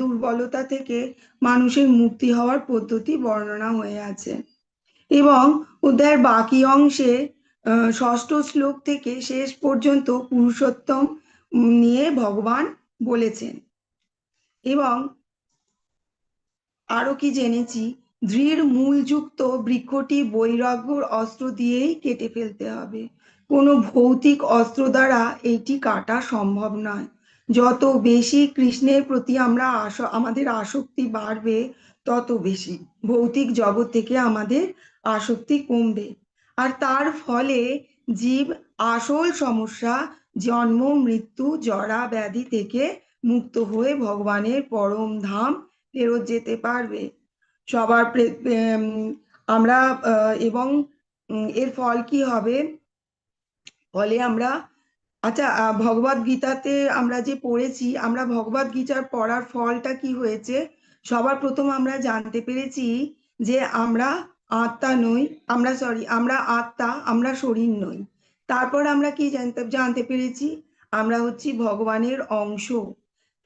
দুর্বলতা থেকে মানুষের মুক্তি হওয়ার পদ্ধতি বর্ণনা হয়ে আছে। এবং অধ্যায়ের বাকি অংশে ষষ্ঠ শ্লোক থেকে শেষ পর্যন্ত পুরুষোত্তম নিয়ে ভগবান বলেছেন। এবং আরো কি জেনেছি, দৃঢ় মূলযুক্ত বৃক্ষটি বৈরাগ্যর অস্ত্র দিয়েই কেটে ফেলতে হবে। কোনো ভৌতিক অস্ত্র দ্বারা এটি কাটা সম্ভব নয়। যত বেশি কৃষ্ণের প্রতি আমাদের আসক্তি বাড়বে, তত বেশি ভৌতিক জগৎ থেকে আমাদের আসক্তি কমবে। আর তার ফলে জীব আসল সমস্যা জন্ম মৃত্যু জরা ব্যাধি থেকে মুক্ত হয়ে ভগবানের পরম ধাম ফেরত যেতে পারবে। সবার আমরা এবং এর ফল কি হবে, ফলে আমরা, আচ্ছা, ভগবদ গীতাতে আমরা যে পড়েছি, আমরা ভগবদ গীতার পড়ার ফলটা কি হয়েছে, সবার প্রথম আমরা জানতে পেরেছি যে আমরা আত্মা নই, আমরা আত্মা, আমরা শরীর নই। তারপর আমরা কি জানতে পেরেছি, আমরা হচ্ছি ভগবানের অংশ।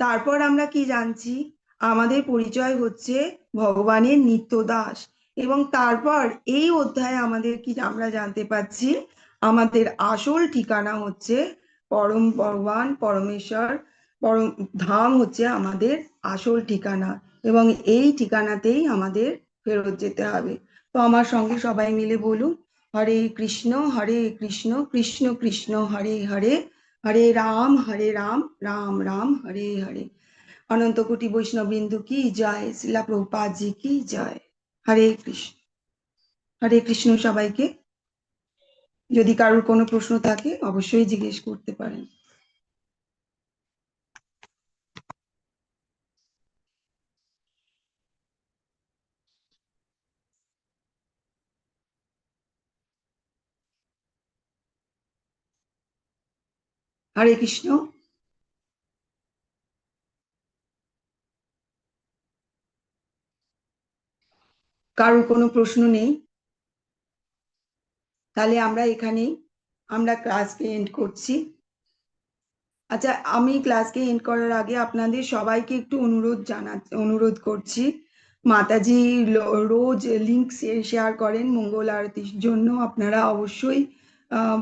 তারপর আমরা কি জানছি, আমাদের পরিচয় হচ্ছে ভগবানের নিত্য দাস। এবং তারপর এই অধ্যায়ে আমাদের কি আমরা জানতে পাচ্ছি, আমাদের আসল ঠিকানা হচ্ছে পরম ভগবান পরমেশ্বর, পরম ধাম হচ্ছে আমাদের আসল ঠিকানা। এবং এই ঠিকানাতেই আমাদের ফেরত যেতে হবে। তো আমার সঙ্গে সবাই মিলে বলুন, হরে কৃষ্ণ কৃষ্ণ কৃষ্ণ হরে হরে, হরে রাম রাম রাম হরে হরে। অনন্ত কোটি বৈষ্ণববৃন্দ কি জয়, শিলা প্রভুপাদ জি কি জয়। হরে কৃষ্ণ। হরে কৃষ্ণ সবাইকে। যদি কারোর কোনো প্রশ্ন থাকে অবশ্যই জিজ্ঞেস করতে পারেন। হরে কৃষ্ণ। কারোর কোনো প্রশ্ন নেই, তাহলে আমরা এখানেই আমরা ক্লাসকে এন্ড করছি। আচ্ছা, আমি ক্লাসকে এন্ড করার আগে আপনাদের সবাইকে একটু অনুরোধ করছি। মাতাজি রোজ লিঙ্ক শেয়ার করেন মঙ্গল আরতির জন্য। আপনারা অবশ্যই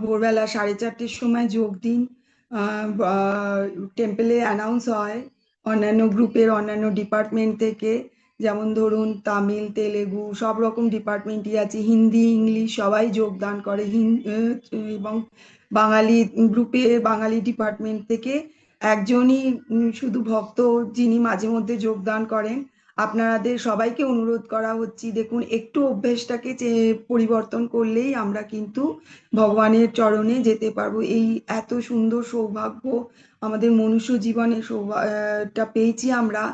ভোরবেলা 4:30-র সময় যোগ দিন। টেম্পলে অ্যানাউন্স হয় অন্যান্য গ্রুপের অন্যান্য ডিপার্টমেন্ট থেকে, যেমন ধরুন তামিল তেলেগু সব রকম ডিপার্টমেন্টই আছে, হিন্দি ইংলিশ সবাই যোগদান করে। এবং বাঙালি গ্রুপে বাঙালি ডিপার্টমেন্ট থেকে একজনই শুধু ভক্ত, যিনি মাঝে মধ্যে যোগদান করেন। আপনাদের সবাইকে অনুরোধ করা হচ্ছে, দেখুন একটু অভ্যেসটাকে পরিবর্তন করলেই আমরা কিন্তু ভগবানের চরণে যেতে পারবো। এই এত সুন্দর সৌভাগ্য আমাদের মনুষ্য জীবনে টা পেয়েছি আমরা।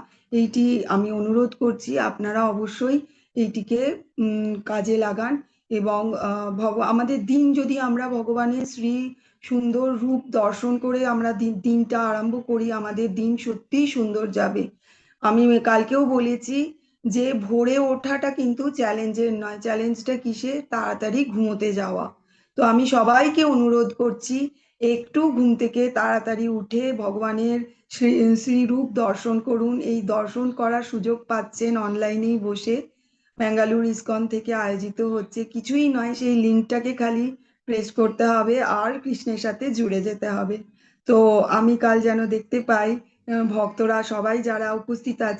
এইটি আমি অনুরোধ করছি, আপনারা অবশ্যই এইটিকে কাজে লাগান। এবং আমাদের দিন যদি আমরা ভগবানের শ্রী সুন্দর রূপ দর্শন করে আমরা দিনটা আরম্ভ করি, আমাদের দিন সত্যিই সুন্দর যাবে। আমি কালকেও বলেছি যে ভোরে ওঠাটা কিন্তু চ্যালেঞ্জের নয়, চ্যালেঞ্জটা কিসে, তাড়াতাড়ি ঘুমোতে যাওয়া। তো আমি সবাইকে অনুরোধ করছি, একটু ঘুম থেকে তাড়াতাড়ি উঠে ভগবানের শ্রীরূপ দর্শন করুন। এই দর্শন করার সুযোগ পাচ্ছেন অনলাইনেই বসে, ব্যাঙ্গালুরু ইসকন থেকে আয়োজিত হচ্ছে। কিছুই নয়, সেই লিঙ্কটাকে খালি প্রেস করতে হবে আর কৃষ্ণের সাথে জুড়ে যেতে হবে। তো আমি কাল যেন দেখতে পাই ভক্তরা সবাই যারা উপস্থিত আছে